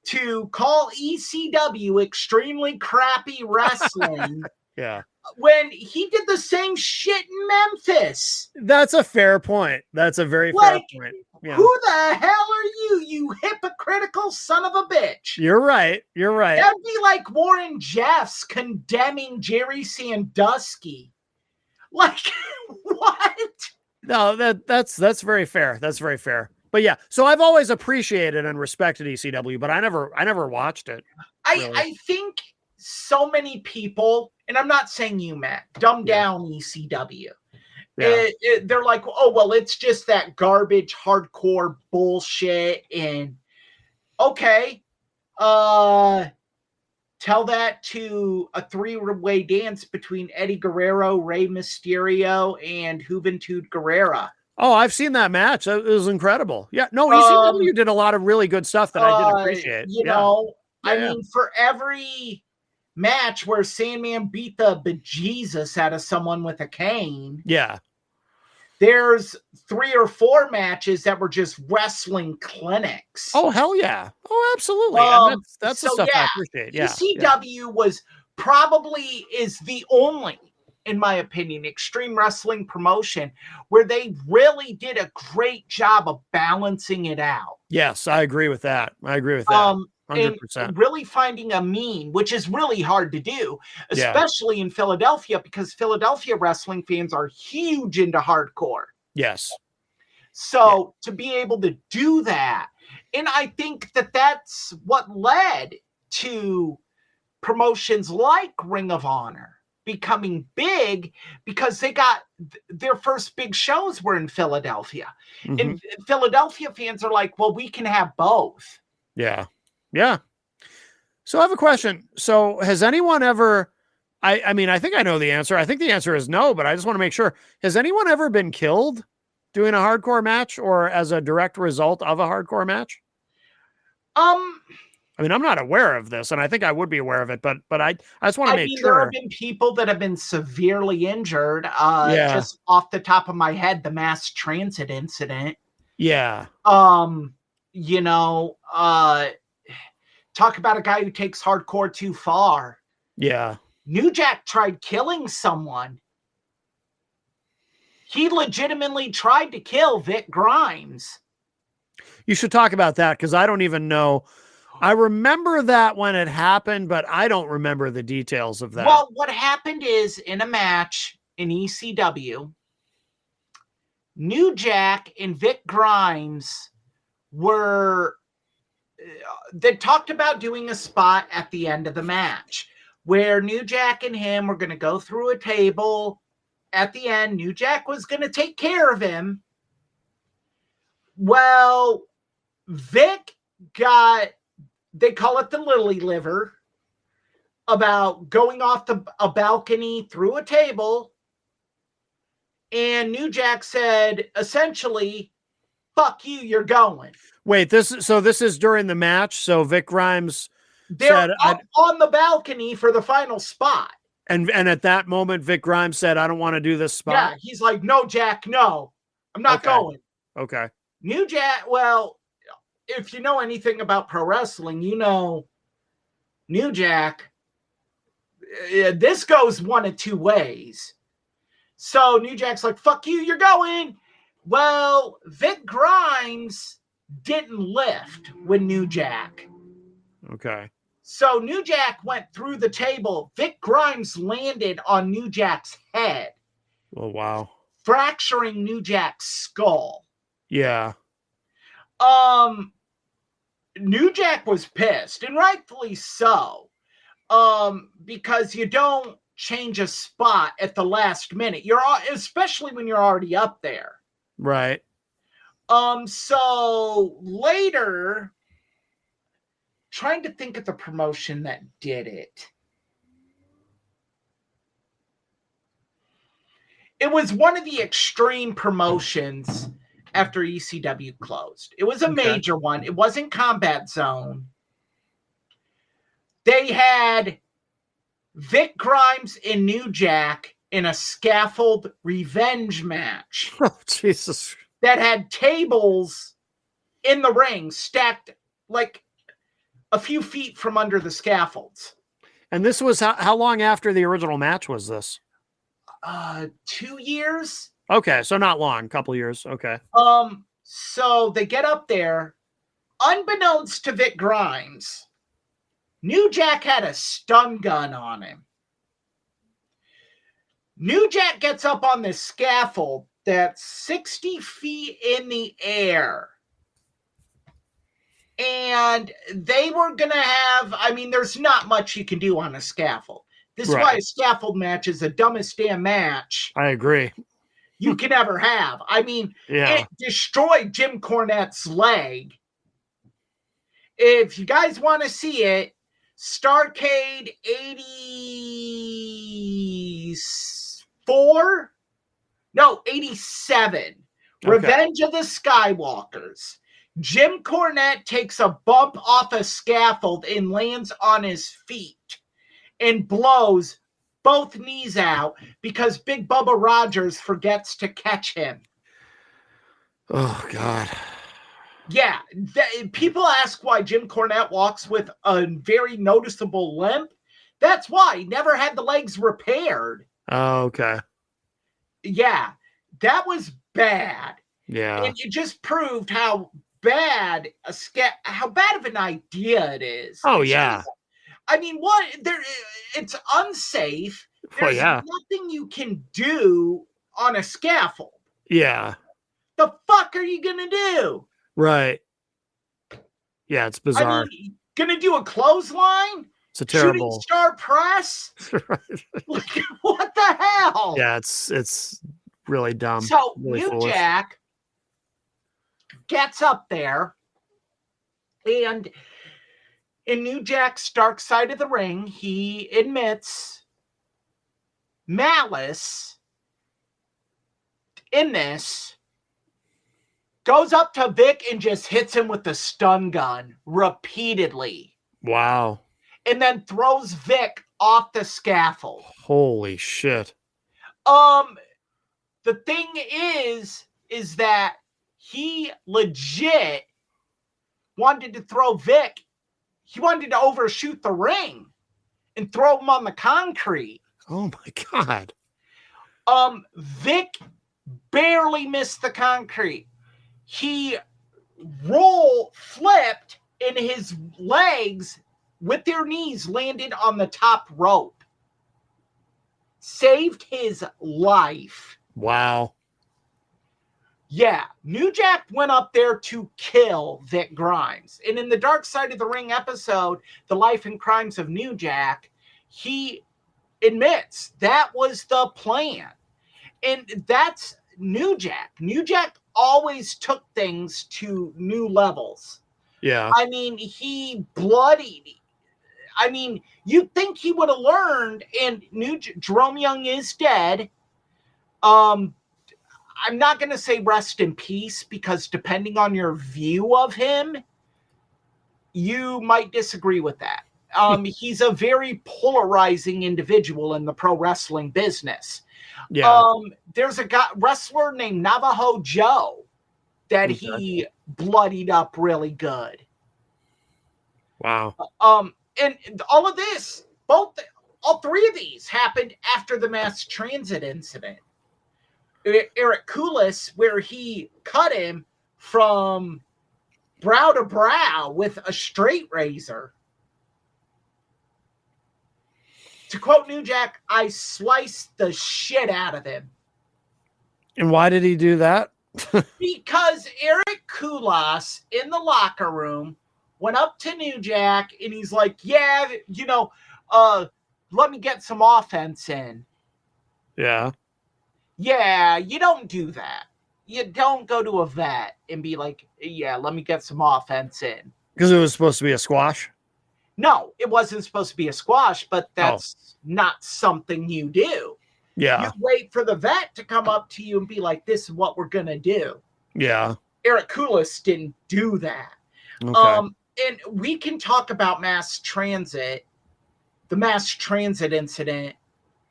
to call ECW extremely crappy wrestling. Yeah. When he did the same shit in Memphis. That's a fair point. That's a very fair point. Yeah. Who the hell are you hypocritical son of a bitch? You're right. That'd be like Warren Jeffs condemning Jerry Sandusky. Like, what? No, that's very fair. That's very fair. But yeah, so I've always appreciated and respected ECW, but I never watched it. Really. I think so many people, and I'm not saying you, Matt, dumb down ECW. Yeah. They're like, oh, well, it's just that garbage hardcore bullshit. And okay, tell that to a three-way dance between Eddie Guerrero, Rey Mysterio, and Juventud Guerrera. Oh, I've seen that match. It was incredible. Yeah, no, ECW did a lot of really good stuff that I did appreciate. I mean, for every match where Sandman beat the bejesus out of someone with a cane. Yeah. There's 3 or 4 matches that were just wrestling clinics. Oh, hell yeah. Oh, absolutely. And that's the stuff I appreciate. Yeah. ECW is the only, in my opinion, extreme wrestling promotion where they really did a great job of balancing it out. Yes, I agree with that. 100%. And really finding a mean, which is really hard to do, especially in Philadelphia, because Philadelphia wrestling fans are huge into hardcore. Yes. So to be able to do that, and I think that's what led to promotions like Ring of Honor becoming big, because they got their first big shows were in Philadelphia. Mm-hmm. And Philadelphia fans are like, well, we can have both. Yeah. Yeah. So I have a question. So has anyone ever, I mean, I think I know the answer. I think the answer is no, but I just want to make sure. Has anyone ever been killed doing a hardcore match or as a direct result of a hardcore match? I mean, I'm not aware of this, and I think I would be aware of it, but I just want to make sure. There have been people that have been severely injured. Just off the top of my head, the mass transit incident. Yeah. Talk about a guy who takes hardcore too far. Yeah. New Jack tried killing someone. He legitimately tried to kill Vic Grimes. You should talk about that, because I don't even know I remember that when it happened, but I don't remember the details of that. Well, what happened is in a match in ECW, New Jack and Vic Grimes were they talked about doing a spot at the end of the match where New Jack and him were going to go through a table. At the end, New Jack was going to take care of him. Well, Vic got, they call it the lily liver, about going off a balcony through a table. And New Jack said, essentially, fuck you, you're going. Wait, this is during the match. So Vic Grimes They're said, up on the balcony for the final spot. And at that moment, Vic Grimes said, I don't want to do this spot. Yeah, he's like, no, Jack, no, I'm not going. Okay. New Jack, well, if you know anything about pro wrestling, you know New Jack, this goes one of two ways. So New Jack's like, fuck you, you're going. Well, Vic Grimes didn't lift with New Jack. Okay. So New Jack went through the table. Vic Grimes landed on New Jack's head. Oh, wow. Fracturing New Jack's skull. Yeah. New Jack was pissed, and rightfully so. Because you don't change a spot at the last minute. Especially when you're already up there. Right. So later, trying to think of the promotion that did it. It was one of the extreme promotions after ECW closed. It was a major one. It wasn't Combat Zone. They had Vic Grimes and New Jack in a scaffold revenge match. Oh, Jesus. That had tables in the ring stacked like a few feet from under the scaffolds. And this was how long after the original match was this? 2 years. Okay, so not long, couple years. Okay. So they get up there, unbeknownst to Vic Grimes, New Jack had a stun gun on him. New Jack gets up on this scaffold that's 60 feet in the air. And they were going to have, I mean, there's not much you can do on a scaffold. This is why a scaffold match is the dumbest damn match. I agree. You can ever have. I mean, it destroyed Jim Cornette's leg. If you guys want to see it, Starrcade 84? No, 87. Okay. Revenge of the Skywalkers. Jim Cornette takes a bump off a scaffold and lands on his feet and blows both knees out because Big Bubba Rogers forgets to catch him. Oh, God. Yeah. People ask why Jim Cornette walks with a very noticeable limp. That's why. He never had the legs repaired. Oh, okay. Yeah. That was bad. Yeah. And it just proved how bad how bad of an idea it is. Oh, yeah. I mean, it's unsafe. There's nothing you can do on a scaffold. Yeah. The fuck are you gonna do? Right. Yeah, it's bizarre. I mean, gonna do a clothesline? It's a terrible Shooting star press? Like, what the hell? Yeah, it's really dumb. So really New foolish. Jack gets up there, and in New Jack's dark side of the ring, he admits malice in this, goes up to Vic and just hits him with the stun gun repeatedly. Wow. And then throws Vic off the scaffold. Holy shit. The thing is that he legit wanted to throw Vic. He wanted to overshoot the ring and throw him on the concrete. Oh my God. Vic barely missed the concrete. He flipped and his legs with their knees landed on the top rope. Saved his life. Wow. Yeah, New Jack went up there to kill Vic Grimes. And in the Dark Side of the Ring episode, The Life and Crimes of New Jack, he admits that was the plan. And that's New Jack. New Jack always took things to new levels. Yeah. I mean, he bloodied. I mean, you'd think he would have learned, and Jerome Young is dead. I'm not going to say rest in peace, because depending on your view of him, you might disagree with that. He's a very polarizing individual in the pro wrestling business. Yeah. There's a wrestler named Navajo Joe that he bloodied up really good. Wow. And all of this, all three of these happened after the mass transit incident. Eric Koulis, where he cut him from brow to brow with a straight razor. To quote New Jack, I sliced the shit out of him. And why did he do that? Because Eric Koulis in the locker room went up to New Jack and he's like, yeah, let me get some offense in. Yeah. Yeah, you don't do that. You don't go to a vet and be like, yeah, let me get some offense in. Because it was supposed to be a squash? No, it wasn't supposed to be a squash, but that's not something you do. Yeah. You wait for the vet to come up to you and be like, this is what we're going to do. Yeah. Eric Koulis didn't do that. Okay. And we can talk about the mass transit incident,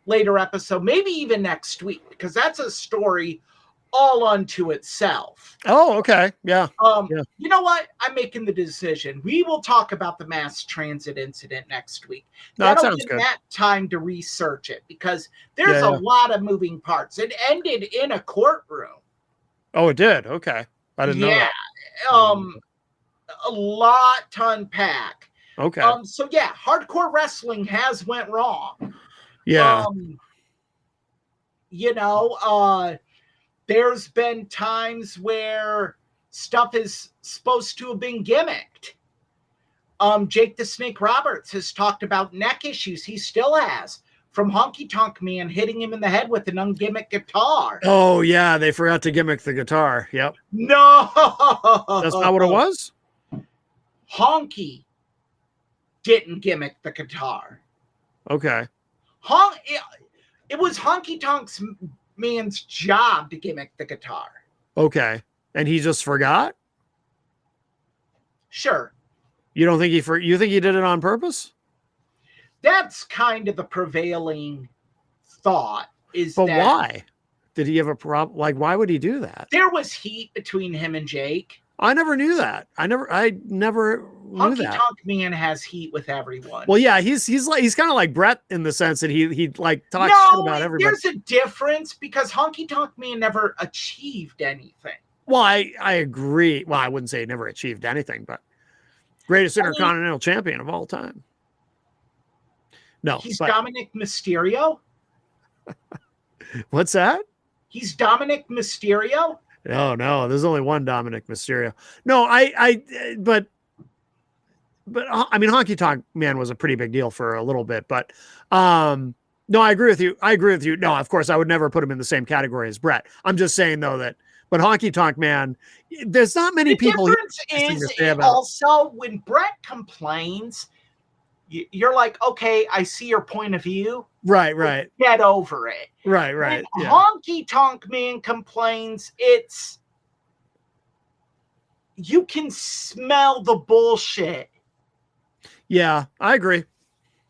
later episode, maybe even next week, because that's a story all unto itself. Oh, okay. Yeah. You know what? I'm making the decision. We will talk about the mass transit incident next week. No, that That'll sounds give good. that time to research it, because there's a lot of moving parts. It ended in a courtroom. Oh, it did. Okay. I didn't know that. A lot to unpack. Okay. So yeah, hardcore wrestling has went wrong. Yeah. There's been times where stuff is supposed to have been gimmicked. Jake the Snake Roberts has talked about neck issues he still has from Honky Tonk Man hitting him in the head with an ungimmicked guitar. Oh, yeah. They forgot to gimmick the guitar. Yep. No! That's not what it was? Honky didn't gimmick the guitar. Okay. It was Honky Tonk's Man's job to gimmick the guitar. Okay. And he just forgot? Sure. You don't think you think he did it on purpose? That's kind of the prevailing thought. But why? Did he have a problem? Like, why would he do that? There was heat between him and Jake. I never knew that. I never knew Honky that. Tonk Man has heat with everyone. Well, yeah, he's kind of like Brett in the sense that he like talks shit about everybody. There's a difference, because Honky Tonk Man never achieved anything. Well, I agree. Well, I wouldn't say he never achieved anything, but greatest intercontinental champion of all time. No, he's Dominic Mysterio. What's that? He's Dominic Mysterio. No, there's only one Dominic Mysterio. No, but I mean, Honky Tonk Man was a pretty big deal for a little bit, but no, I agree with you. No, of course, I would never put him in the same category as Brett. I'm just saying though but Honky Tonk Man, there's not many people. The difference is also when Brett complains, you're like, okay, I see your point of view. Right. Get over it. Right. When Yeah. Honky Tonk Man complains, you can smell the bullshit. Yeah, I agree.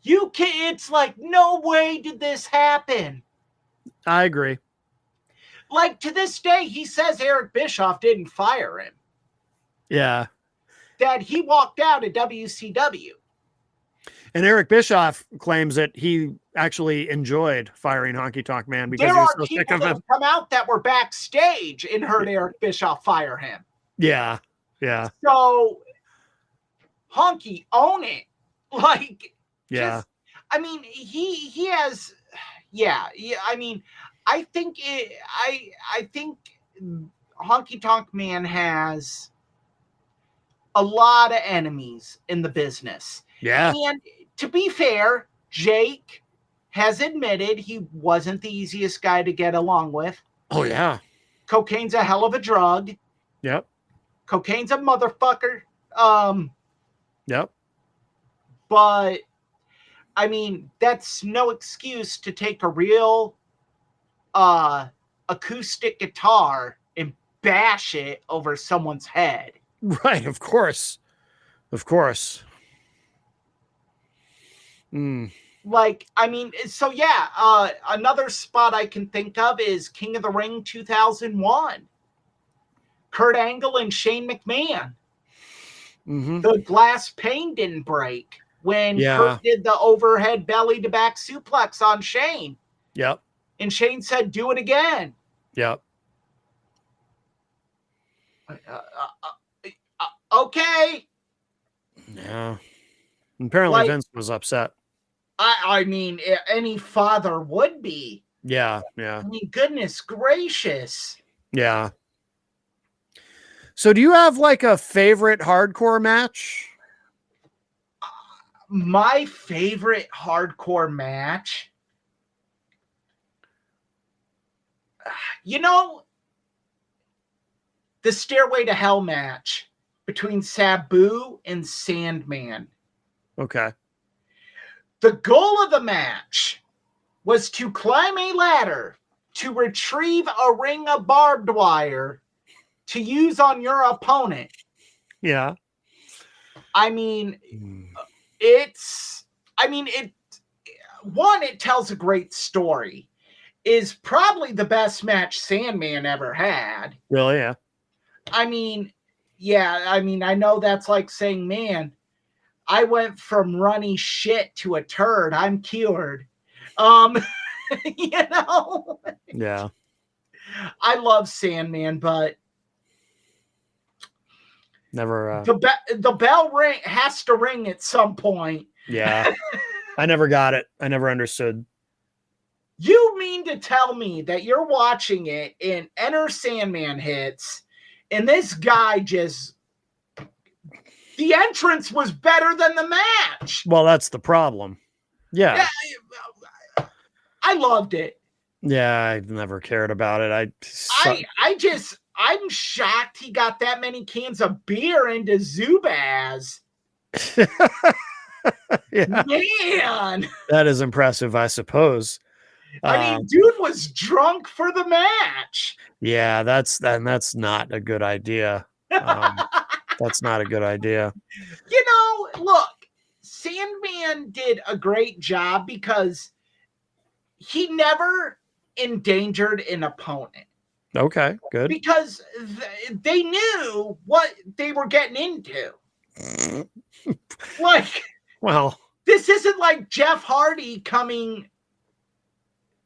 It's like, no way did this happen. I agree. Like, to this day, he says Eric Bischoff didn't fire him. Yeah. That he walked out at WCW. And Eric Bischoff claims that he actually enjoyed firing Honky Tonk Man because he was so sick of him. Come out that were backstage and heard Eric Bischoff fire him. Yeah. So Honky, own it. Like, Yeah. just, I mean, he has, yeah. I mean, I think Honky Tonk Man has a lot of enemies in the business. Yeah. And to be fair, Jake has admitted he wasn't the easiest guy to get along with. Oh, yeah. Cocaine's a hell of a drug. Yep. Cocaine's a motherfucker. Yep. But I mean, that's no excuse to take a real acoustic guitar and bash it over someone's head. Right. Of course. Of course. Mm. Like, I mean, so yeah, another spot I can think of is King of the Ring 2001. Kurt Angle and Shane McMahon. Mm-hmm. The glass pane didn't break when Kurt did the overhead belly to back suplex on Shane. Yep. And Shane said, do it again. Yep. Okay. Yeah. Apparently Vince was upset. I mean, any father would be. Yeah. Yeah. I mean, goodness gracious. Yeah. So do you have like a favorite hardcore match? My favorite hardcore match? You know, the Stairway to Hell match between Sabu and Sandman. Okay. The goal of the match was to climb a ladder to retrieve a ring of barbed wire to use on your opponent. Yeah. I mean, it tells a great story. Is probably the best match Sandman ever had. Really? Yeah. I mean, yeah, I mean, I know that's like saying, man, I went from runny shit to a turd. I'm cured. You know? Yeah. I love Sandman, but never the bell ring has to ring at some point. Yeah. I never got it. I never understood. You mean to tell me that you're watching it and Enter Sandman hits and this guy just, the entrance was better than the match. Well, that's the problem. Yeah. I loved it. Yeah, I never cared about it. I'm shocked he got that many cans of beer into Zubaz. Yeah. Man. That is impressive, I suppose. I mean, dude was drunk for the match. Yeah, that's not a good idea. That's not a good idea. You know, look, Sandman did a great job because he never endangered an opponent. Okay, good. Because they knew what they were getting into. Like, well, this isn't like Jeff Hardy coming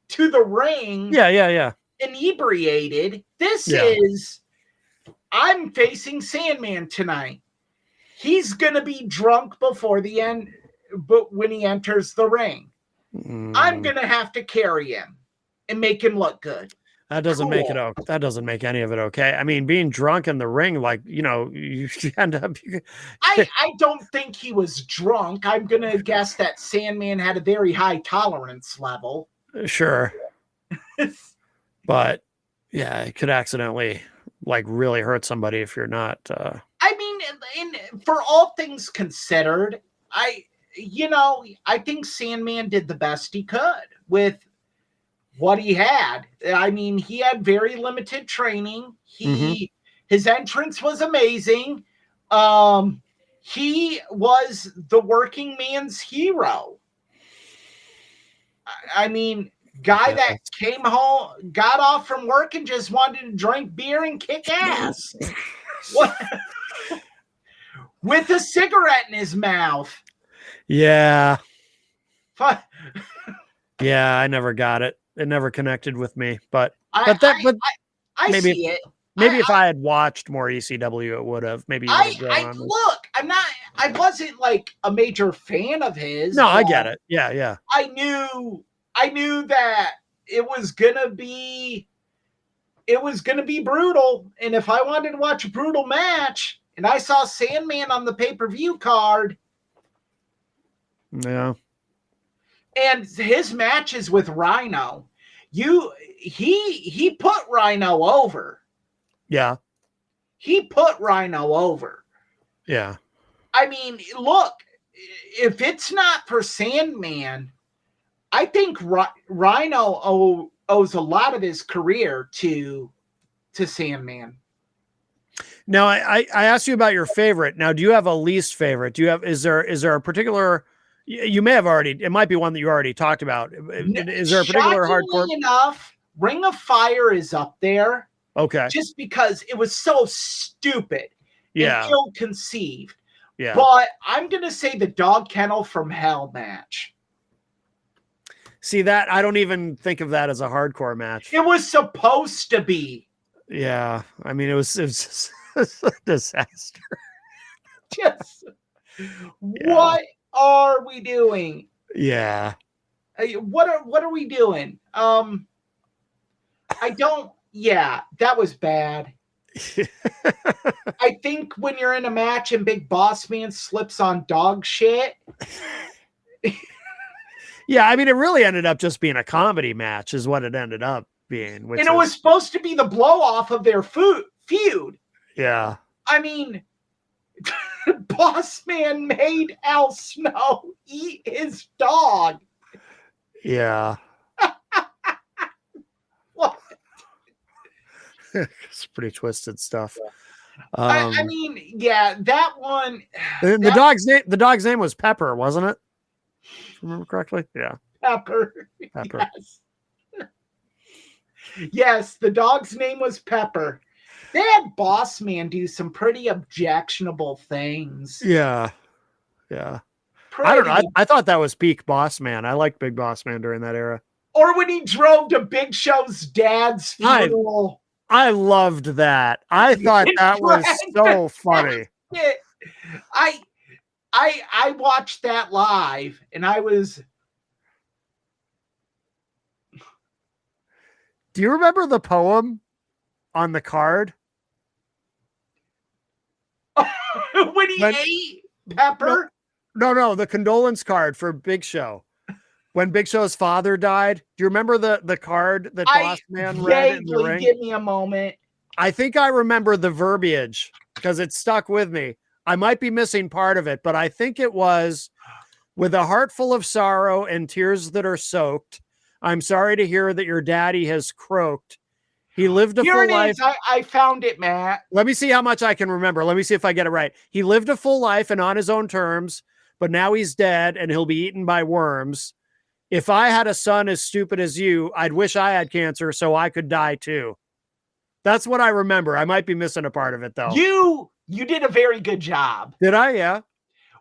to the ring. Yeah. Inebriated. This is, I'm facing Sandman tonight. He's gonna be drunk before the end, but when he enters the ring, I'm gonna have to carry him and make him look good. That doesn't make it okay. That doesn't make any of it okay. I mean, being drunk in the ring, like, you know, you end up. I don't think he was drunk. I'm gonna guess that Sandman had a very high tolerance level. Sure. But yeah, it could accidentally like really hurt somebody if you're not. I mean, for all things considered, I think Sandman did the best he could with what he had. I mean, he had very limited training. His entrance was amazing. He was the working man's hero. I mean, guy that came home, got off from work and just wanted to drink beer and kick ass. What? With a cigarette in his mouth. Yeah. Yeah, I never got it. It never connected with me, but I see it. Maybe if I had watched more ECW, it would have. Maybe you would have grown on me. Look, I wasn't like a major fan of his. No, I get it. Yeah, yeah. I knew that it was gonna be brutal. And if I wanted to watch a brutal match and I saw Sandman on the pay-per-view card. Yeah. And his matches with Rhino, he put Rhino over. Yeah. He put Rhino over. Yeah. I mean, look, if it's not for Sandman, I think Rhino owes a lot of his career to Sandman. Now, I asked you about your favorite. Now, do you have a least favorite? Is there a particular? You may have already. It might be one that you already talked about. Is there a particular hardcore? Enough, Ring of Fire is up there. Okay. Just because it was so stupid. Yeah. And ill-conceived. Yeah. But I'm gonna say the Dog Kennel from Hell match. See that? I don't even think of that as a hardcore match. It was supposed to be. Yeah. I mean, it was just a disaster. Just what are we doing? Yeah. What are we doing? Yeah, that was bad. I think when you're in a match and Big Boss Man slips on dog shit. Yeah, I mean, it really ended up just being a comedy match is what it ended up being. And it was supposed to be the blow off of their feud. Yeah. I mean, Boss Man made Al Snow eat his dog. Yeah. What? It's pretty twisted stuff. I mean, yeah, that one. The dog's name was Pepper, wasn't it? If I remember correctly? Yeah. Pepper. Yes. Yes, the dog's name was Pepper. They had Boss Man do some pretty objectionable things. Yeah. Yeah. I don't know. I thought that was peak Boss Man. I liked Big Boss Man during that era. Or when he drove to Big Show's dad's funeral. I loved that. I thought that was so funny. I watched that live and I was. Do you remember the poem on the card? When he ate Pepper? No, the condolence card for Big Show. When Big Show's father died. Do you remember the card that Boss Man read in the ring? Give me a moment. I think I remember the verbiage because it stuck with me. I might be missing part of it, but I think it was, with a heart full of sorrow and tears that are soaked, I'm sorry to hear that your daddy has croaked. He lived a full life. I found it, Matt. Let me see how much I can remember. Let me see if I get it right. He lived a full life and on his own terms, but now he's dead and he'll be eaten by worms. If I had a son as stupid as you, I'd wish I had cancer so I could die too. That's what I remember. I might be missing a part of it though. You did a very good job. Did I? Yeah.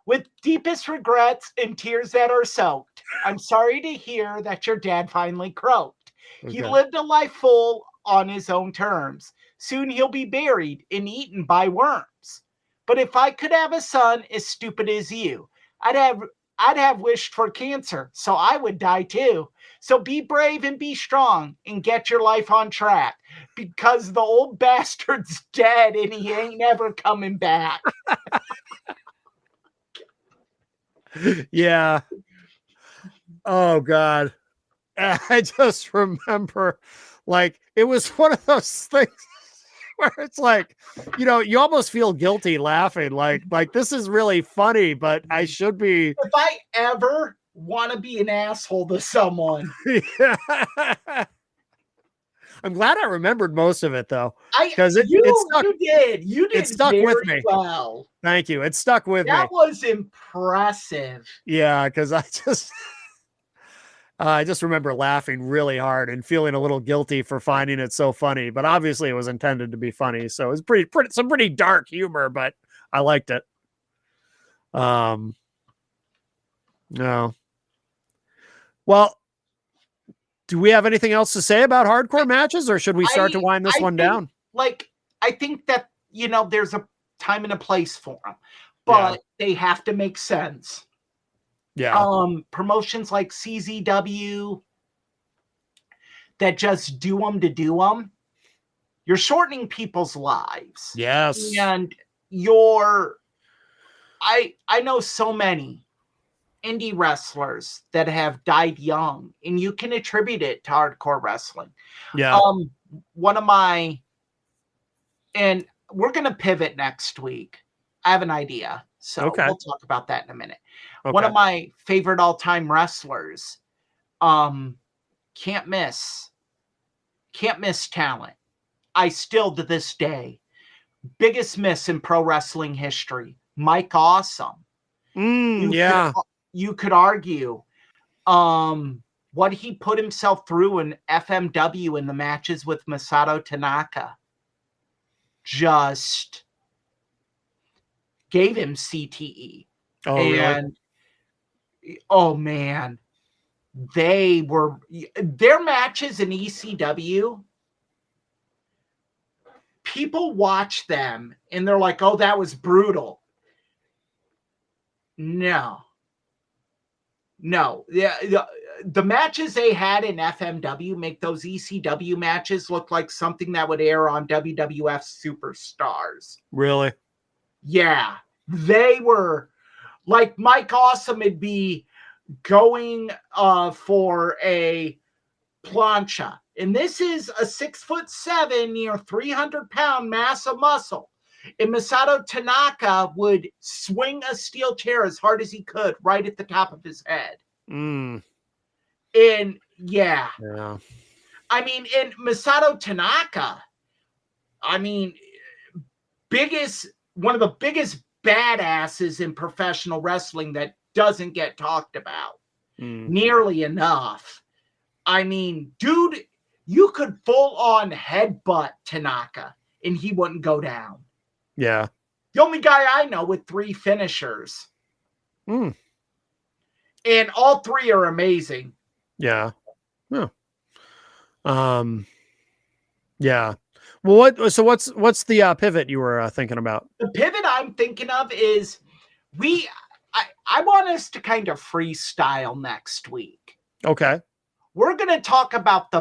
With deepest regrets and tears that are soaked, I'm sorry to hear that your dad finally croaked. Okay. He lived a life full on his own terms. Soon he'll be buried and eaten by worms. But if I could have a son as stupid as you, I'd have wished for cancer, so I would die too. So be brave and be strong and get your life on track because the old bastard's dead and he ain't ever coming back. Yeah. Oh, God. I just remember, like, it was one of those things where it's like, you know, you almost feel guilty laughing. Like this is really funny, but I should be. If I ever want to be an asshole to someone. Yeah. I'm glad I remembered most of it though. Because you did. It stuck with me. Well. Thank you. It stuck with me. That was impressive. Yeah, because I just remember laughing really hard and feeling a little guilty for finding it so funny, but obviously it was intended to be funny. So it was some pretty dark humor, but I liked it. No. Well, do we have anything else to say about hardcore matches or should we start to wind this one down? Like I think that, there's a time and a place for them, but they have to make sense. Yeah. Promotions like CZW that just do them to do them, you're shortening people's lives. Yes. And I know so many indie wrestlers that have died young, and you can attribute it to hardcore wrestling. Yeah. One of my, and we're going to pivot next week. I have an idea. So we'll talk about that in a minute. Okay. One of my favorite all-time wrestlers, can't miss talent. I still, to this day, biggest miss in pro wrestling history, Mike Awesome. You could argue what he put himself through in FMW in the matches with Masato Tanaka just gave him CTE. Oh, and really? Oh man, their matches in ECW. People watch them and they're like, "Oh, that was brutal." No. The matches they had in FMW make those ECW matches look like something that would air on WWF Superstars. Really? Yeah. They were like Mike Awesome would be going for a plancha. And this is a 6'7", near 300-pound mass of muscle. And Masato Tanaka would swing a steel chair as hard as he could right at the top of his head. And yeah. I mean, and Masato Tanaka, one of the biggest badasses in professional wrestling that doesn't get talked about nearly enough. I mean, dude, you could full on headbutt Tanaka and he wouldn't go down. Yeah. The only guy I know with 3 finishers. And all 3 are amazing. Yeah. Yeah. Yeah. Well, what's the pivot you were thinking about? The pivot I'm thinking of is I want us to kind of freestyle next week. Okay. We're going to talk about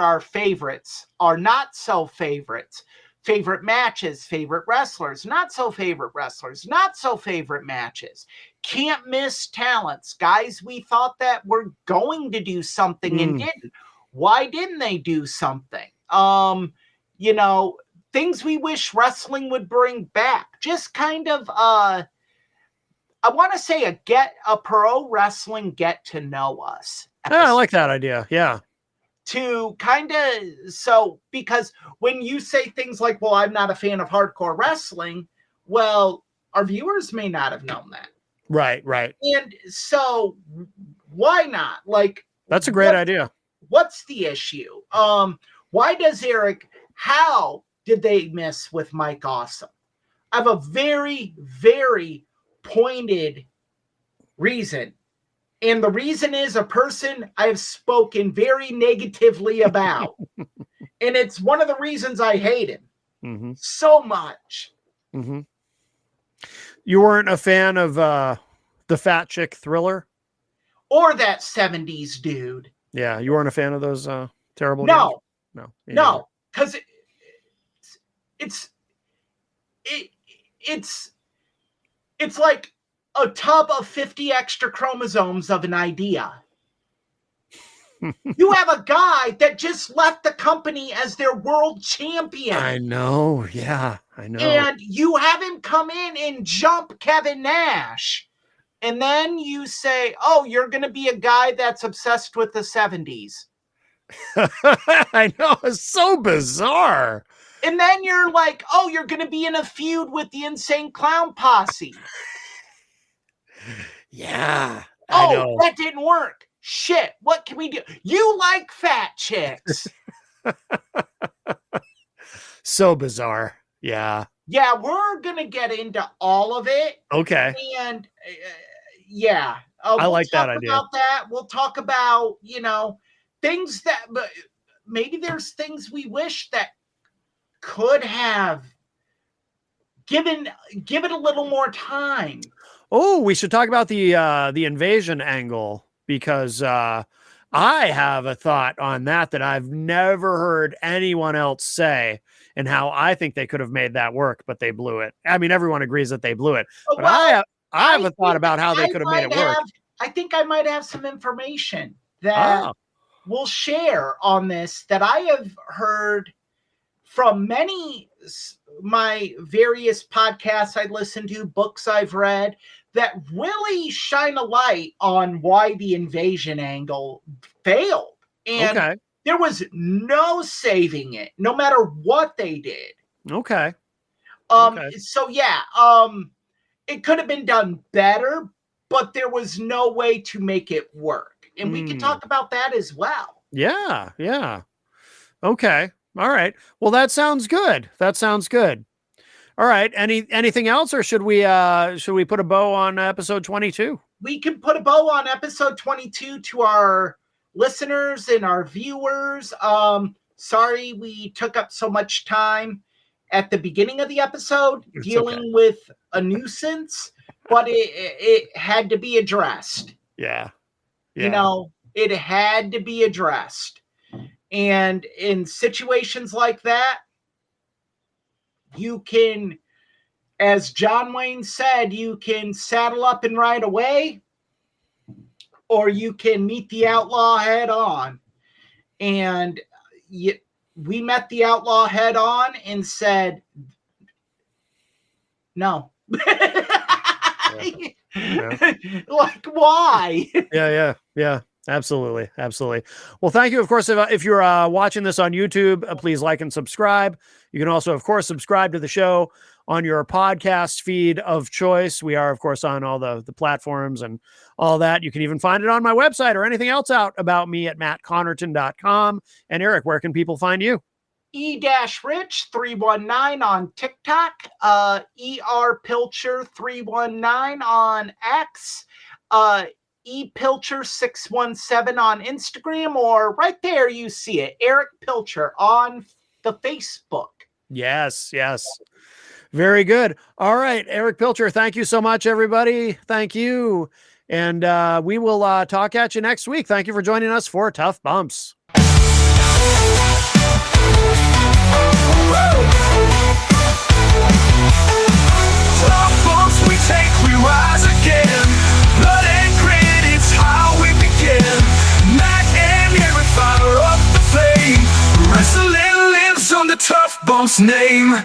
our favorites, our not so favorites, favorite matches, favorite wrestlers, not so favorite wrestlers, not so favorite matches, can't miss talents, guys we thought that were going to do something and didn't. Why didn't they do something? Things we wish wrestling would bring back. Just kind of I want to say a pro wrestling get to know us. Yeah, I like that idea. Yeah. To because when you say things like, well, I'm not a fan of hardcore wrestling, well, our viewers may not have known that. Right. And so why not? Like, that's a great idea. What's the issue? Why does Eric, how did they miss with Mike Awesome? I have a very, very pointed reason. And the reason is a person I have spoken very negatively about. And it's one of the reasons I hate him so much. You weren't a fan of the Fat Chick Thriller? Or that 70s dude. Yeah, you weren't a fan of those terrible games? No, because it's like a tub of 50 extra chromosomes of an idea. You have a guy that just left the company as their world champion. I know. Yeah, I know. And you have him come in and jump Kevin Nash. And then you say, oh, you're going to be a guy that's obsessed with the 70s. I know. It's so bizarre. And then you're like, oh, you're going to be in a feud with the Insane Clown Posse. Yeah. I know. That didn't work. Shit. What can we do? You like fat chicks. So bizarre. Yeah. Yeah. We're going to get into all of it. Okay. And yeah. I like that idea. About that. We'll talk about, things that maybe there's things we wish that could have given it a little more time. Oh, we should talk about the invasion angle, because I have a thought on that I've never heard anyone else say, and how I think they could have made that work, but they blew it. I mean, everyone agrees that they blew it, but Well, I have a thought about how they could have made it work. I think I might have some information that we'll share on this that I have heard from my various podcasts I listen to, books I've read, that really shine a light on why the invasion angle failed. And there was no saving it, no matter what they did. Okay. So yeah, it could have been done better, but there was no way to make it work. And we can talk about that as well. Yeah. Yeah. Okay. All right. Well, that sounds good. That sounds good. All right. Anything else, or should we put a bow on episode 22? We can put a bow on episode 22 to our listeners and our viewers. Sorry we took up so much time at the beginning of the episode dealing with a nuisance, but it had to be addressed. Yeah. You know, it had to be addressed. And in situations like that, you can, as John Wayne said, you can saddle up and ride away, or you can meet the outlaw head on. And we met the outlaw head on and said, no. Like, why? Yeah. Absolutely. Well, thank you. Of course, if you're watching this on YouTube, please like and subscribe. You can also, of course, subscribe to the show on your podcast feed of choice. We are, of course, on all the platforms and all that. You can even find it on my website or anything else out about me at mattconnerton.com. And Eric, where can people find you? E-Rich319 on TikTok, ER-Pilcher319 on X, ePilcher617 on Instagram, or right there you see it, Eric Pilcher on the Facebook. Yes. Very good. All right, Eric Pilcher, thank you so much, everybody. Thank you. And we will talk at you next week. Thank you for joining us for Tough Bumps. Tough bumps we take, we rise again. Blood and grit, it's how we begin. Matt and Eric fire up the flame. Wrestling lives on the Tough Bumps name.